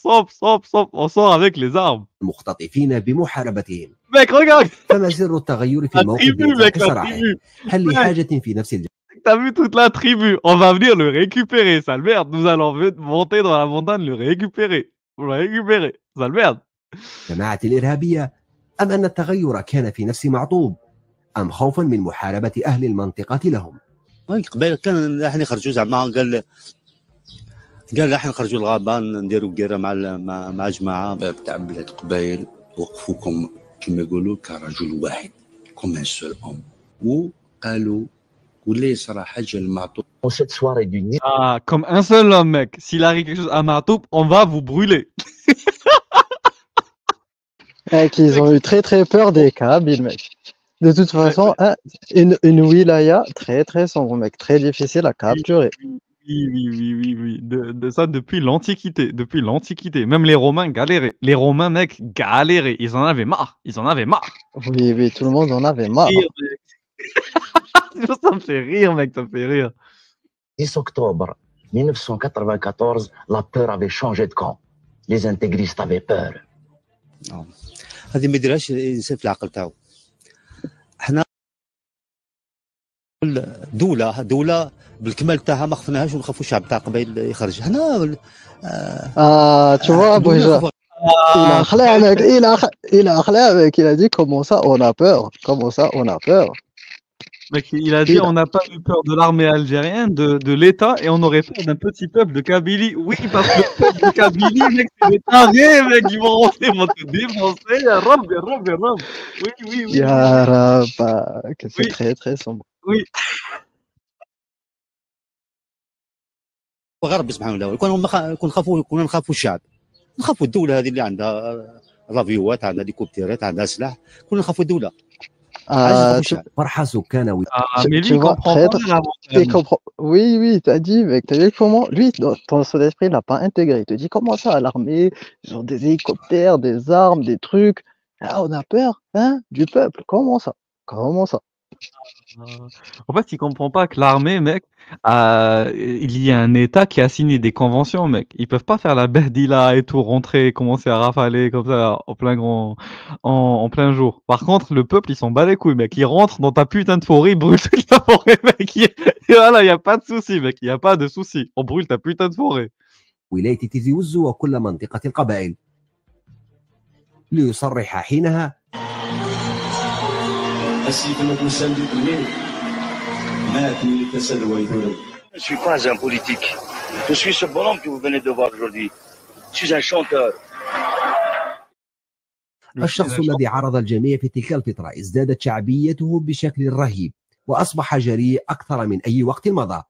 on sort avec les armes. المختطفين بمحاربتهم. Mec, regarde. فما سر التغير في الموقف بإطلاق سراحه؟ هل لحاجة في نفس T'as vu toute la tribu? On va venir le récupérer, sale merde. Nous allons monter dans la montagne le récupérer. Sale merde. الجماعة الإرهابية أم أن التغير كان في نفس معطوب أم خوفا من محاربة أهل المنطقة لهم؟ قبيل كان راح نخرجوا زعما قال راح نخرجوا الغابه نديروا قيره مع جماعه تاع بلاد قبايل وقفوكم كما يقولوا كرجل واحد كوم ان سول اوم وقالوا ولا يصرى حاجه المعطوب. Cette soirée du Nil. Comme un seul homme, mec. S'il arrive quelque chose à Martoup, on va vous brûler. Mec, ils ont eu très peur des Kabyles, mec. De toute façon, une wilaya très sombre, mec, très difficile à capturer. Oui. De ça depuis l'Antiquité. Même les Romains galéraient. Les Romains, mec, galéraient. Ils en avaient marre. Oui, tout le monde en avait marre. Ça me fait rire, mec, 10 octobre 1994, la peur avait changé de camp. Les intégristes avaient peur. هذه ما يديرهاش الانسان في العقل تاعو. احنا دوله بالكمال تاعها ما خفناهاش ونخافوا الشعب تاع قبائل يخرج هنا. Tu vois, Abouja. a خلع mec, il a خلع mec, il a dit comment ça on a peur, comment ça on a peur. Mec, il a dit on n'a pas eu peur de l'armée algérienne, de l'État, et on aurait peur d'un petit peuple de Kabylie. Oui, parce que le peuple de Kabylie, mec, c'est des tarés, mec, ils vont rentrer, ils vont te défoncer. Ya Rab, ya Rab, ya Rab. Oui, oui, oui. Ya Rab, que c'est Oui. très très sombre. Oui. وغير ربي سبحانه وتعالى كنا نخافوا الشعب، نخافوا الدوله هذه اللي عندها رافيوات، عندها هليكوبترات، عندها سلاح، كنا نخافوا الدوله. فرحة سكان Ah, mais lui, Tu il vois, comprend très, pas la il comprend. Oui, oui, t'as dit, mec, t'as vu comment, lui, dans son esprit, il l'a pas intégré. Il te dit, comment ça, l'armée, ils ont des hélicoptères, des armes, des trucs. Ah, on a peur, hein, du peuple. Comment ça? Comment ça? En fait, il comprend pas que l'armée, mec, il y a un État qui a signé des conventions, mec. Ils peuvent pas faire la berdila et tout, rentrer et commencer à rafaler comme ça en plein jour. Par contre, le peuple, ils s'en bat les couilles, mec. Ils rentrent dans ta putain de forêt, ils brûlent toute la forêt, mec. Et voilà, y a pas de souci, mec. Y a pas de souci. On brûle ta putain de forêt. ولاية تيزي وزو وكل منطقة القبائل ليصرح حينها Je ne suis pas un politique. Je suis ce bonhomme que vous venez de voir aujourd'hui. Je suis un chanteur. الشخص الذي عرض الجميع في تلك الفترة ازدادت شعبيته بشكل رهيب وأصبح جريء أكثر من أي وقت مضى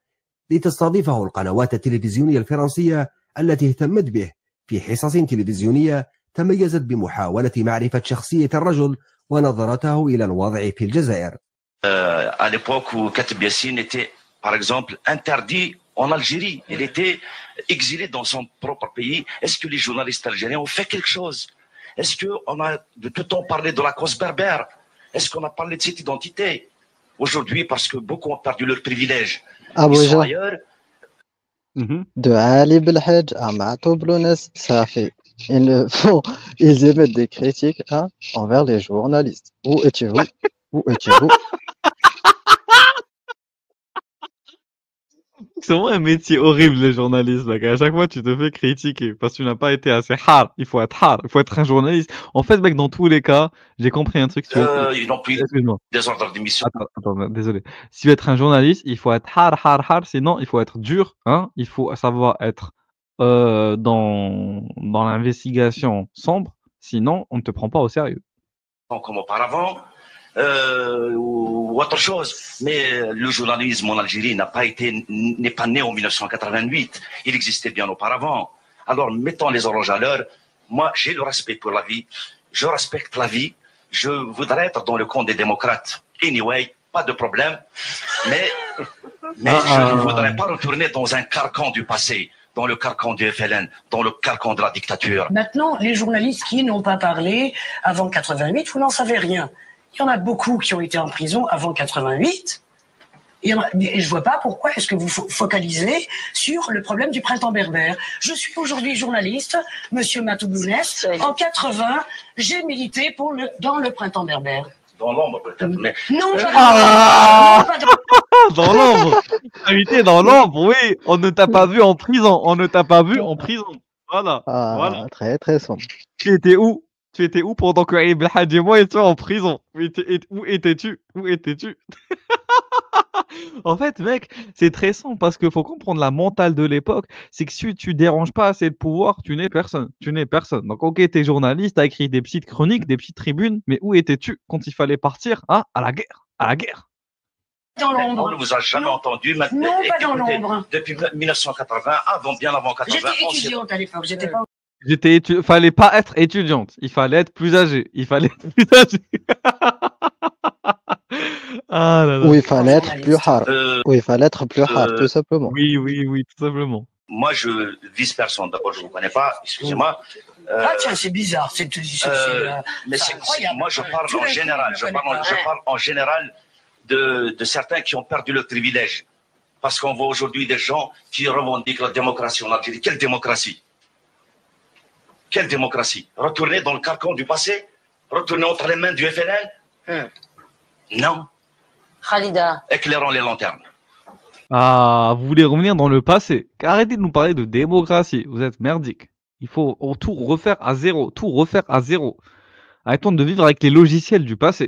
لتستضيفه القنوات التلفزيونية الفرنسية التي اهتمت به في حصص تلفزيونية تميزت بمحاولة معرفة شخصية الرجل ونظرته إلى الوضع في الجزائر. À l'époque où Kateb Yassine était, par exemple, interdit en Algérie. Il était exilé dans son propre pays. Est-ce que les journalistes algériens ont fait quelque chose? Est-ce qu'on a de tout temps parlé de la cause berbère? Est-ce qu'on a parlé de cette identité? Aujourd'hui, parce que beaucoup ont perdu leur privilège. Ils sont ailleurs. De Ali Belhadj à Matou Blounes, ça fait. Ils émettent des critiques, hein, envers les journalistes. Où étiez-vous? Où étiez-vous? C'est vraiment un métier horrible, les journalistes, mec. À chaque fois, tu te fais critiquer parce que tu n'as pas été assez hard. Il faut être hard. Il faut être un journaliste. En fait, mec, dans tous les cas, j'ai compris un truc. Ils n'ont plus Excuse-moi. des ordres d'émission. Attends, désolé. Si tu veux être un journaliste, il faut être hard. Sinon, il faut être dur, hein. Il faut savoir être dans l'investigation sombre. Sinon, on ne te prend pas au sérieux. Comme auparavant. Ou autre chose. Mais le journalisme en Algérie n'est pas né en 1988. Il existait bien auparavant. Alors, mettons les horloges à l'heure. Moi, j'ai le respect pour la vie. Je respecte la vie. Je voudrais être dans le camp des démocrates. Anyway, pas de problème. Mais je ne voudrais pas retourner dans un carcan du passé, dans le carcan du FLN, dans le carcan de la dictature. Maintenant, les journalistes qui n'ont pas parlé avant 88, vous n'en savez rien. Il y en a beaucoup qui ont été en prison avant 88. Et je ne vois pas pourquoi est-ce que vous focalisez sur le problème du printemps berbère. Je suis aujourd'hui journaliste, monsieur Matou Blounes. En 80, j'ai milité dans le printemps berbère. Dans l'ombre peut-être, mais... Non, pas dans l'ombre. Milité dans l'ombre, oui. On ne t'a pas vu en prison. On ne t'a pas vu en prison. Voilà. Voilà. Très, très sombre. Tu étais où? Tu étais où pendant que Ali Belhadj et moi étions en prison? Où étais-tu? Où étais-tu? En fait, mec, c'est très simple parce qu'il faut comprendre la mentale de l'époque. C'est que si tu déranges pas assez de pouvoir, tu n'es personne. Tu n'es personne. Donc, ok, t'es journaliste, t'as écrit des petites chroniques, des petites tribunes, mais où étais-tu quand il fallait partir, hein, à la guerre? À la guerre. Dans l'ombre. On ne vous a jamais entendu. Non, pas dans l'ombre. Depuis 1980, bien avant 80. J'étais étudiante à l'époque, j'étais pas... Fallait pas être étudiante, il fallait être plus âgé. Ah là là. Ou il fallait être plus hard. Ou il fallait être plus hard, tout simplement. Oui, tout simplement. Moi, je vise personne. D'abord, je ne vous connais pas, excusez-moi. tiens, c'est bizarre. Mais c'est incroyable. Moi, je parle en général. Je parle en général de certains qui ont perdu le privilège. Parce qu'on voit aujourd'hui des gens qui revendiquent la démocratie en Algérie. Quelle démocratie? Quelle démocratie? Retourner dans le carcan du passé? Retourner entre les mains du FLN? Non. Khalida. Éclairons les lanternes. Ah, vous voulez revenir dans le passé? Arrêtez de nous parler de démocratie. Vous êtes merdique. Il faut tout refaire à zéro, tout refaire à zéro. Arrêtons de vivre avec les logiciels du passé.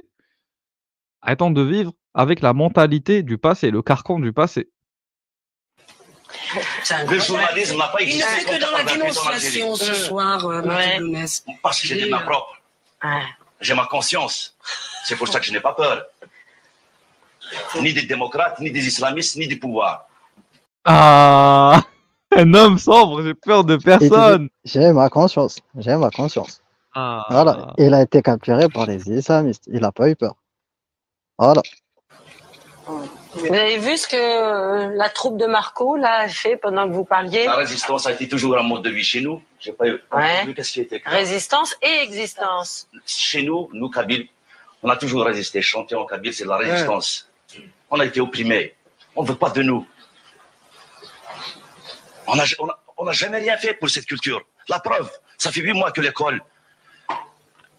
Arrêtons de vivre avec la mentalité du passé, le carcan du passé. Le journalisme n'a pas Il ne existé. fait que dans la dénonciation ce soir, Marie Lounès. Parce que j'ai des mains propres. J'ai ma conscience. C'est pour ça que je n'ai pas peur. Ni des démocrates, ni des islamistes, ni du pouvoir. Ah, un homme sombre, j'ai peur de personne. J'ai ma conscience, j'ai ma conscience. Ah. Voilà, il a été capturé par les islamistes, il n'a pas eu peur. Voilà. Vous avez vu ce que la troupe de Marco là, a fait pendant que vous parliez? La résistance a été toujours un mode de vie chez nous. J'ai pas eu. Ouais. Qu'est-ce qui était clair. Résistance et existence. Chez nous, Kabyles, on a toujours résisté. Chanter en Kabyle, c'est de la résistance. On a été opprimés. On ne veut pas de nous. On n'a jamais rien fait pour cette culture. La preuve, ça fait 8 mois que l'école,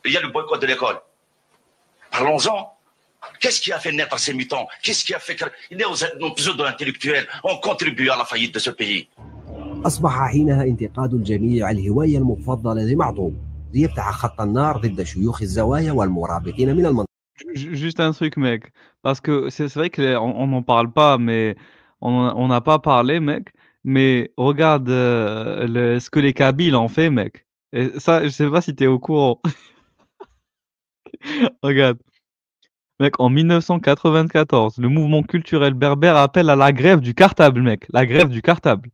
il y a le boycott de l'école. Parlons-en. Qu'est-ce qui a fait naître ces mutants? Qu'est-ce qui a fait que nos pseudo-intellectuels ont contribué à la faillite de ce pays? أصبح حينها انتقاد الجميع الهواية المفضلة لمعطوب ليفتح خط النار ضد شيوخ الزوايا والمرابطين من المنطقة. Juste un truc, mec. Parce que c'est vrai qu'on n'en parle pas, mais on n'a pas parlé, mec. Mais regarde ce que les Kabyles ont fait, mec. Et ça, je sais pas si t'es au courant. Regarde. Mec, en 1994, le mouvement culturel berbère appelle à la grève du cartable, mec. La grève du cartable.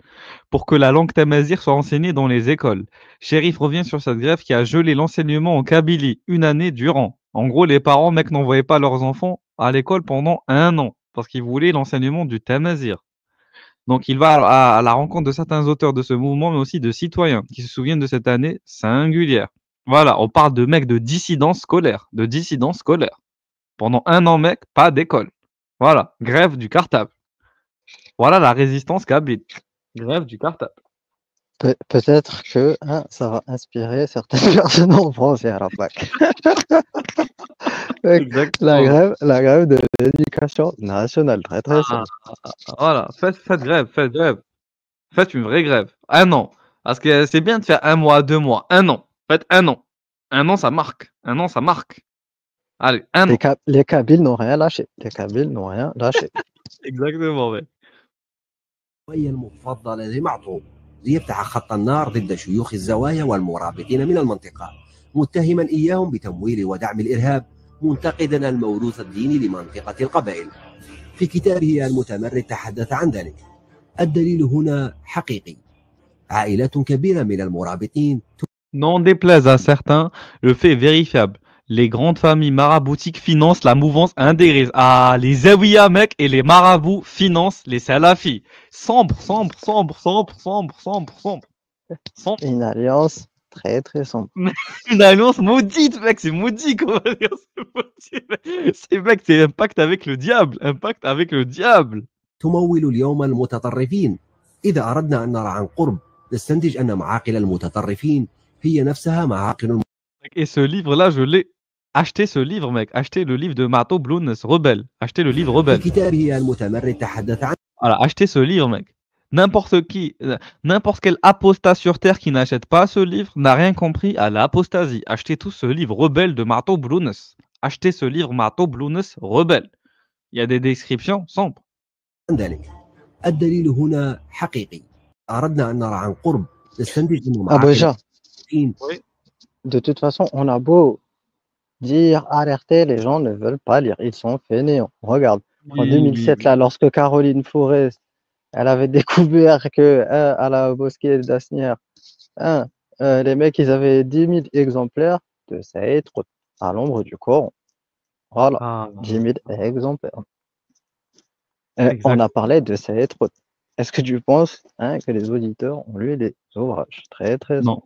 Pour que la langue tamazight soit enseignée dans les écoles. Chérif revient sur cette grève qui a gelé l'enseignement en Kabylie une année durant. En gros, les parents, mec, n'envoyaient pas leurs enfants à l'école pendant 1 an. Parce qu'ils voulaient l'enseignement du tamazight. Donc, il va à la rencontre de certains auteurs de ce mouvement, mais aussi de citoyens qui se souviennent de cette année singulière. Voilà, on parle de mecs de dissidence scolaire. De dissidence scolaire. Pendant 1 an, mec, pas d'école. Voilà, grève du cartable. Voilà la résistance kabyle. Grève du cartable. Peut-être que ça va inspirer certaines personnes en France et à la fac. La grève de l'éducation nationale, très très simple. Voilà, faites grève. Faites une vraie grève. 1 an. Parce que c'est bien de faire 1 mois, 2 mois. 1 an. Faites 1 an. 1 an, ça marque. 1 an, ça marque. Allez, 1 an. Les Kabyles n'ont rien lâché. Exactement, ouais. الهواية المفضلة لمعطوب ليفتح خط النار ضد شيوخ الزوايا والمرابطين من المنطقة متهما إياهم بتمويل ودعم الإرهاب منتقدا الموروث الديني لمنطقة القبائل. في كتابه المتمرد تحدث عن ذلك. الدليل هنا حقيقي. عائلات كبيرة من المرابطين. N'en déplaise à certains, le fait est vérifiable. Les grandes familles maraboutiques financent la mouvance intégrée. Ah, les Zawiya, mec, et les marabouts financent les salafis. Sombre. Une alliance très très sombre. Une alliance maudite, mec, c'est maudit, comment dire, c'est un pacte avec le diable, تمول اليوم المتطرفين. إذا أردنا أن نرى عن قرب نستنتج أن معاقل المتطرفين هي نفسها معاقل. Et ce livre-là, je l'ai acheté, ce livre, mec. Achetez le livre de Marteau Blounès, Rebelle. Achetez le livre Rebelle. Voilà, achetez ce livre, mec. N'importe quel apostat sur Terre qui n'achète pas ce livre n'a rien compris à l'apostasie. Achetez tout ce livre Rebelle de Marteau Blounès. Achetez ce livre Marteau Blounès, Rebelle. Il y a des descriptions sombres. الدليل هنا حقيقي. أردنا أن نرى عن قرب نستنتج أن معاقل. De toute façon, on a beau dire, alerter, les gens ne veulent pas lire. Ils sont fainéants. Regarde, en 2007, là, lorsque Caroline Forest, elle avait découvert que à la mosquée d'Asnières, les mecs, ils avaient 10 000 exemplaires de Saïd Qutb à l'ombre du Coran. Voilà, 10 000 exemplaires. On a parlé de Saïd Qutb. Est-ce que tu penses que les auditeurs ont lu les ouvrages? Très, très non.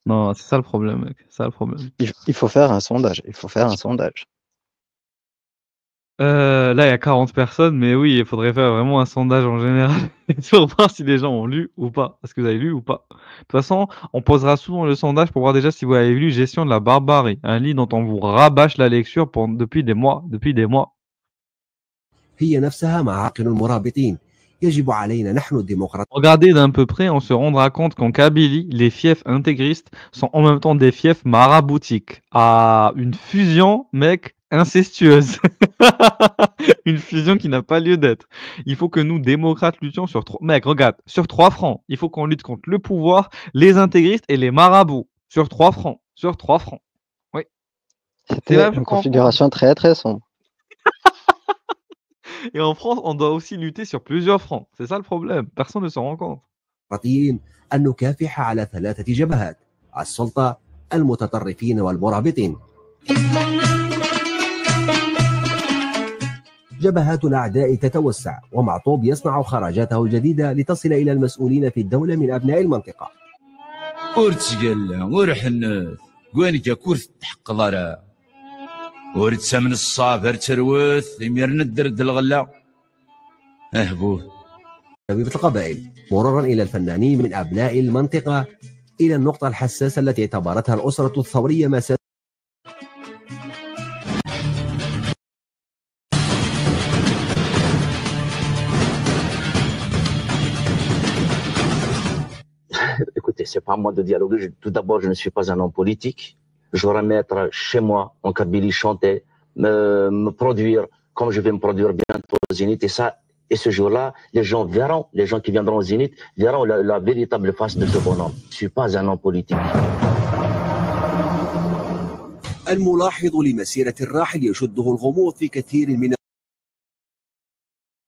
Non, c'est ça le problème, mec. C'est ça le problème. Il faut faire un sondage. Là, il y a 40 personnes, mais oui, il faudrait faire vraiment un sondage en général pour voir si les gens ont lu ou pas. Est-ce que vous avez lu ou pas? De toute façon, on posera souvent le sondage pour voir déjà si vous avez lu Gestion de la barbarie, un livre dont on vous rabâche la lecture depuis des mois. هي نفسها معاقل المرابطين يجب علينا نحن الديمقراطيين. Regardez d'un peu près, on se rendra compte qu'en Kabylie, les fiefs intégristes sont en même temps des fiefs maraboutiques. Ah, une fusion, mec, incestueuse. Une fusion qui n'a pas lieu d'être. Il faut que nous, démocrates, luttions sur trois... Mec, regarde, sur 3 fronts. Il faut qu'on lutte contre le pouvoir, les intégristes et les marabouts. Sur 3 fronts. Sur 3 fronts. Oui. C'est C'était la même une chose en France. configuration très très sombre. Et en France, on doit aussi lutter sur plusieurs fronts. C'est ça le problème. Personne ne s'en rend compte. أن نكافح على 3 جبهات: السلطة، المتطرفين والمرابطين. جبهات الأعداء تتوسع، ومعطوب يصنع خرجاته الجديدة لتصل إلى المسؤولين في الدولة من أبناء المنطقة. ورتقل ورحنث وينك كورث تحق ضرا ورتسا من الصافر تروث يمير ندرد الغلا اهبوه شبيبة القبائل، مرورا إلى الفنانين من أبناء المنطقة، إلى النقطة الحساسة التي اعتبرتها الأسرة الثورية مسار. Écoutez, c'est pas à moi de dialoguer. Tout d'abord, je ne suis pas un homme politique. Je voudrais mettre chez moi, en Kabylie, chanter, me produire comme je vais me produire bientôt au Zénith. Et ce jour-là, les gens verront, les gens qui viendront au Zénith, verront la véritable face de ce bonhomme. Je ne suis pas un homme politique. الملاحظ لمسيرة الراحل يشده الغموض في كثير من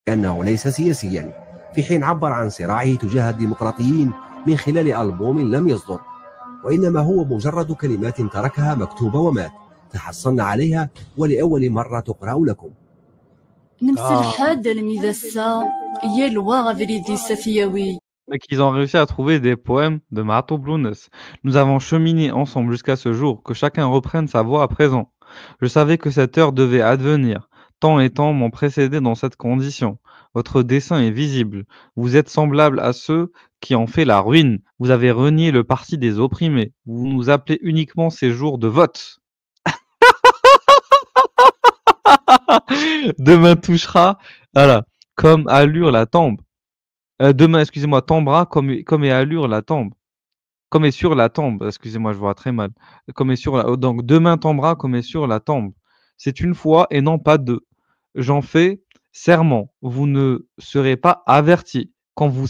أنه ليس سياسيا، في حين عبر عن صراعه تجاه الديمقراطيين من خلال ألبوم لم يصدر، وإنما هو مجرد كلمات تركها مكتوبة ومات، تحصلنا عليها ولأول مرة تقرأ لكم. Mais qu'ils ont réussi à trouver des poèmes de Mahato Blunes. Nous avons cheminé ensemble jusqu'à ce jour, que chacun reprenne sa voix à présent. Je savais que cette heure devait advenir. Tant et tant m'ont précédé dans cette condition. Votre dessein est visible. Vous êtes semblable à ceux qui ont fait la ruine. Vous avez renié le parti des opprimés. Vous nous appelez uniquement ces jours de vote. Demain touchera, voilà, comme allure la tombe. Demain, excusez-moi, tombera comme est allure la tombe. Comme est sur la tombe. Excusez-moi, je vois très mal. Comme est sur la... Donc, demain tombera comme est sur la tombe. C'est une fois et non pas deux. J'en fais serment. Vous ne serez pas avertis quand vous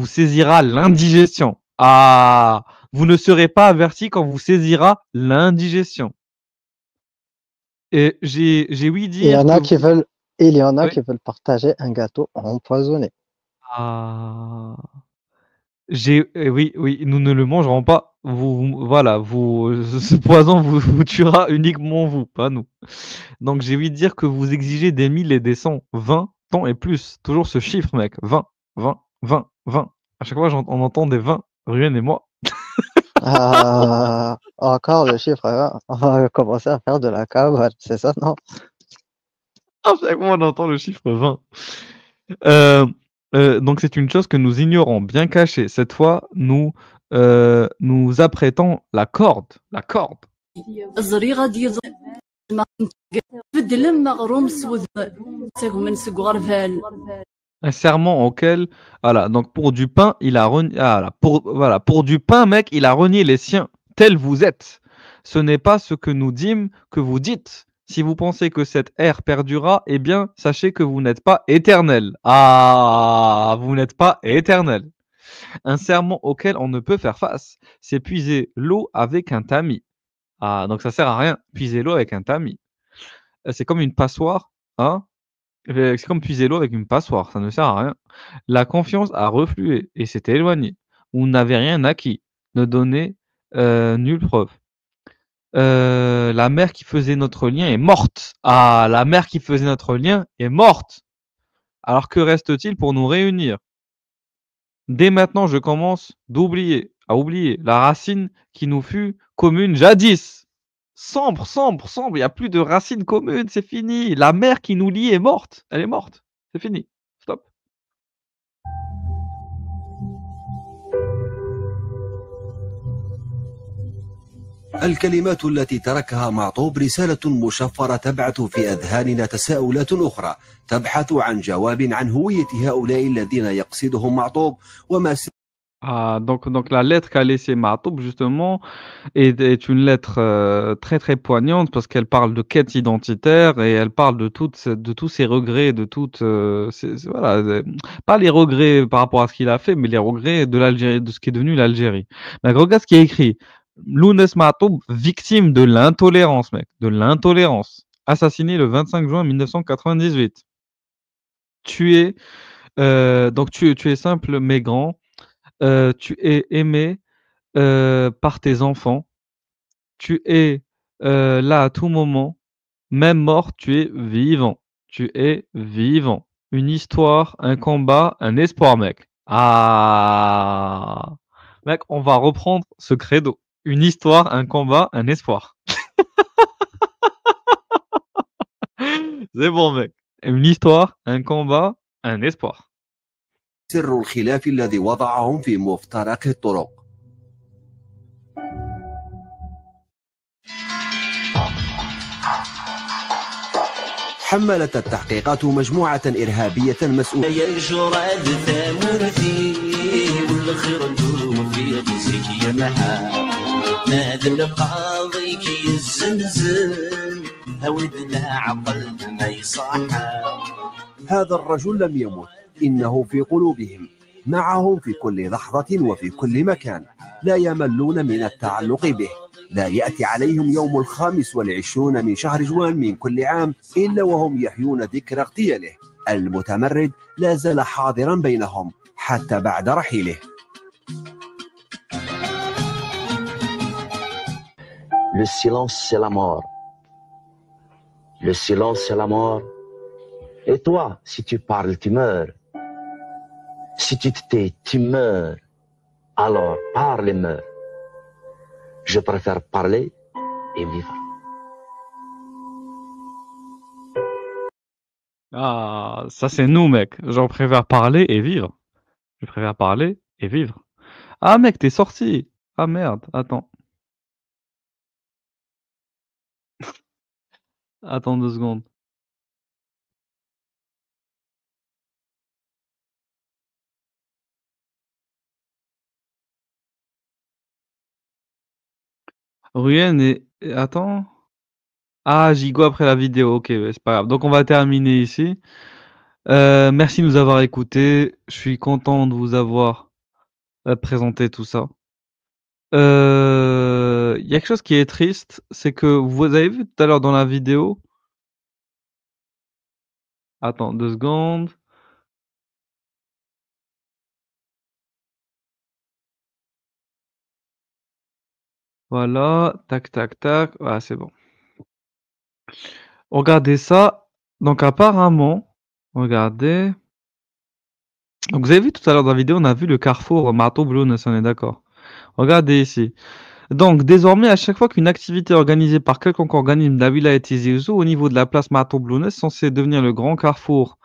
saisira l'indigestion. Ah, vous ne serez pas avertis quand vous saisira l'indigestion. Et j'ai ouï dire. Il y en a qui veulent, il y en a Oui. qui veulent partager un gâteau empoisonné. Ah. Oui, nous ne le mangerons pas. Voilà, ce poison vous tuera uniquement vous, pas nous. Donc j'ai ouï dire que vous exigez des 1000 et des 100, 20 tant et plus. Toujours ce chiffre, mec. 20, 20, 20, 20. À chaque fois, on entend des 20. Ruyen et moi. Encore le chiffre 20. On va commencer à faire de la cabale, c'est ça, non? À chaque fois, on entend le chiffre 20. Donc c'est une chose que nous ignorons, bien cachée. Cette fois, nous apprêtons la corde. La corde. Un serment auquel, voilà, donc pour du pain, il a renié, pour du pain, mec, il a renié les siens. Tels vous êtes. Ce n'est pas ce que nous dîmes que vous dites. Si vous pensez que cette ère perdurera, eh bien, sachez que vous n'êtes pas éternel. Ah, vous n'êtes pas éternel. Un serment auquel on ne peut faire face, c'est puiser l'eau avec un tamis. Ah, donc ça sert à rien. Puiser l'eau avec un tamis. C'est comme une passoire, hein? C'est comme puiser l'eau avec une passoire, ça ne sert à rien. La confiance a reflué et s'est éloignée. Vous n'avez rien acquis. Ne donnez nulle preuve. La mère qui faisait notre lien est morte. Ah, la mère qui faisait notre lien est morte. Alors que reste-t-il pour nous réunir? Dès maintenant, je commence à oublier la racine qui nous fut commune jadis. Sombre, il n'y a plus de racine commune, c'est fini. La mère qui nous lie est morte. Elle est morte. C'est fini. Stop. الكلمات التي تركها معطوب رسالة مشفرة تبعث في أذهاننا تساؤلات أخرى تبحث عن جواب عن هوية هؤلاء الذين يقصدهم معطوب وما Ah, donc la lettre qu'a laissée Ma'toub, justement, est une lettre très très poignante parce qu'elle parle de quête identitaire et elle parle de tous ses regrets, de toutes, voilà, pas les regrets par rapport à ce qu'il a fait, mais les regrets de l'Algérie, de ce qui est devenu l'Algérie. Mais regarde ce qui est écrit. Lounès Ma'toub, victime de l'intolérance, mec, de l'intolérance. Assassiné le 25 juin 1998. Tué, donc tu es simple mais grand. Tu es aimé par tes enfants. Tu es là à tout moment. Même mort, tu es vivant. Tu es vivant. Une histoire, un combat, un espoir, mec. Ah, mec, on va reprendre ce credo. Une histoire, un combat, un espoir. C'est bon, mec. Une histoire, un combat, un espoir. سر الخلاف الذي وضعهم في مفترق الطرق. حملت التحقيقات مجموعة إرهابية مسؤولة يجرد ثمرتي والخرج في رزقك يا محا نادى القاضي كي الزنزن هودنا عقل ما يصحى. هذا الرجل لم يمت، إنه في قلوبهم، معهم في كل لحظة وفي كل مكان، لا يملون من التعلق به. لا يأتي عليهم يوم 25 من شهر جوان من كل عام إلا وهم يحيون ذكرى اغتياله. المتمرد لا زال حاضرا بينهم حتى بعد رحيله. Le silence, c'est la mort. Le silence, c'est la mort. Et toi, si tu parles, tu meurs. Si tu te tais, tu meurs. Alors, parle et meurs. Je préfère parler et vivre. Ah, ça c'est nous, mec. J'en préfère parler et vivre. Je préfère parler et vivre. Ah, mec, t'es sorti. Ah, merde. Attends. Attends 2 secondes. Ruyen attends. Ah, j'y go après la vidéo. OK, ouais, c'est pas grave. Donc on va terminer ici. Merci de nous avoir écoutés. Je suis content de vous avoir, présenté tout ça. Il y a quelque chose qui est triste, c'est que vous avez vu tout à l'heure dans la vidéo attends 2 secondes. Voilà, tac, tac, tac. Ah, c'est bon. Regardez ça. Donc apparemment, regardez. Donc vous avez vu tout à l'heure dans la vidéo, on a vu le carrefour Marteau-Blounès, on est d'accord. Regardez ici. Donc désormais, à chaque fois qu'une activité organisée par quelconque organisme de la wilaya Tizi Ouzou au niveau de la place Marteau-Blounès, censé devenir le grand carrefour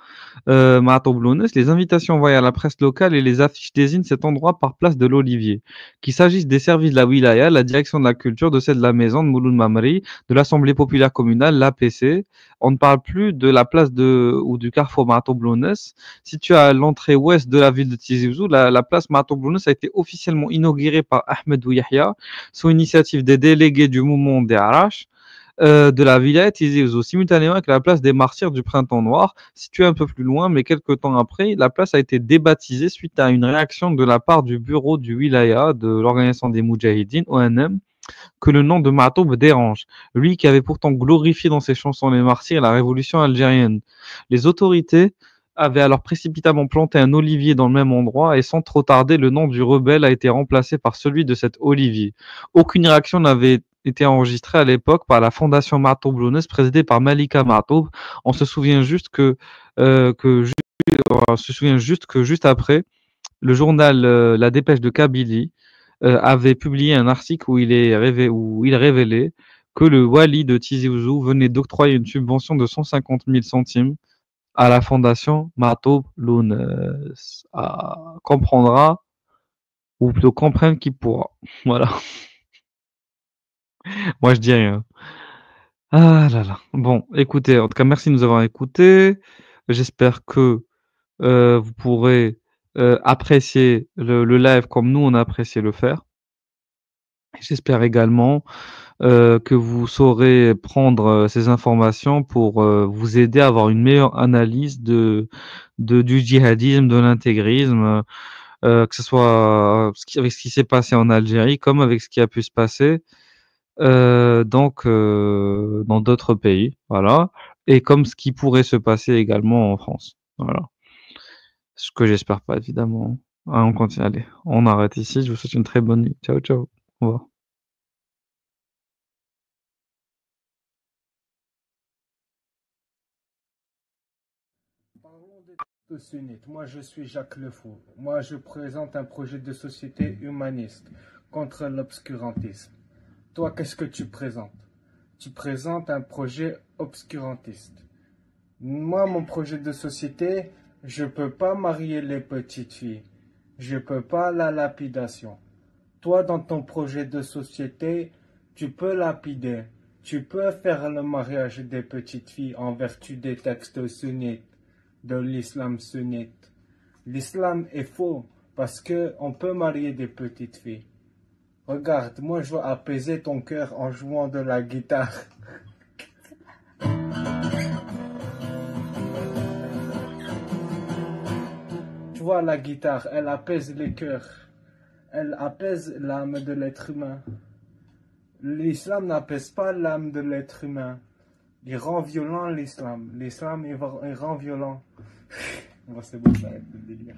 Marteau-Blounès, les invitations envoyées à la presse locale et les affiches désignent cet endroit par place de l'Olivier. Qu'il s'agisse des services de la wilaya, la direction de la culture, de celle de la maison de Mouloud Mamri, de l'Assemblée populaire communale, l'APC, on ne parle plus de la place ou du carrefour Marteau-Blounès. Située à l'entrée ouest de la ville de Tizi Ouzou, la place Marteau-Blounès a été officiellement inaugurée par Ahmed Yahya sous initiative des délégués du mouvement des Arash de la wilaya Tizi Ouzou, simultanément avec la place des Martyrs du Printemps Noir, située un peu plus loin, mais quelques temps après, la place a été débaptisée suite à une réaction de la part du bureau du wilaya de l'organisation des Moudjahidines, ONM, que le nom de Ma'toub dérange, lui qui avait pourtant glorifié dans ses chansons les martyrs et la révolution algérienne. Les autorités avaient alors précipitamment planté un olivier dans le même endroit et sans trop tarder, le nom du rebelle a été remplacé par celui de cet olivier. Aucune réaction n'avait été enregistrée à l'époque par la fondation Ma'toub-Blounès présidée par Malika Ma'toub. On se souvient juste que juste après, le journal La Dépêche de Kabylie avait publié un article où il révélait que le wali de Tizi Ouzou venait d'octroyer une subvention de 150 000 centimes à la fondation Ma'toub-Blounès. Comprendra, ou plutôt comprendre qui pourra. Voilà. Moi, je dis rien. Ah là là. Bon, écoutez, en tout cas, merci de nous avoir écoutés. J'espère que, vous pourrez, apprécier le live comme nous, on a apprécié le faire. J'espère également, que vous saurez prendre, ces informations pour, vous aider à avoir une meilleure analyse du djihadisme, de l'intégrisme, que ce soit avec ce qui s'est passé en Algérie comme avec ce qui a pu se passer, dans d'autres pays, voilà, et comme ce qui pourrait se passer également en France, voilà. Ce que j'espère pas évidemment. Ah, on continue, allez, on arrête ici, je vous souhaite une très bonne nuit. Ciao, ciao. Au revoir. Parlons des sunnites. Moi, je suis Jacques Le Fou. Moi, je présente un projet de société humaniste contre l'obscurantisme. Toi, qu'est-ce que tu présentes? Tu présentes un projet obscurantiste. Moi, mon projet de société, je peux pas marier les petites filles. Je peux pas la lapidation. Toi, dans ton projet de société, tu peux lapider. Tu peux faire le mariage des petites filles en vertu des textes sunnites, de l'islam sunnite. L'islam est faux parce que on peut marier des petites filles. Regarde, moi je veux apaiser ton cœur en jouant de la guitare. Tu vois, la guitare, elle apaise les cœurs. Elle apaise l'âme de l'être humain. L'islam n'apaise pas l'âme de l'être humain. Il rend violent l'islam. L'islam, il rend violent. Bon, c'est bon, ça arrête le délire.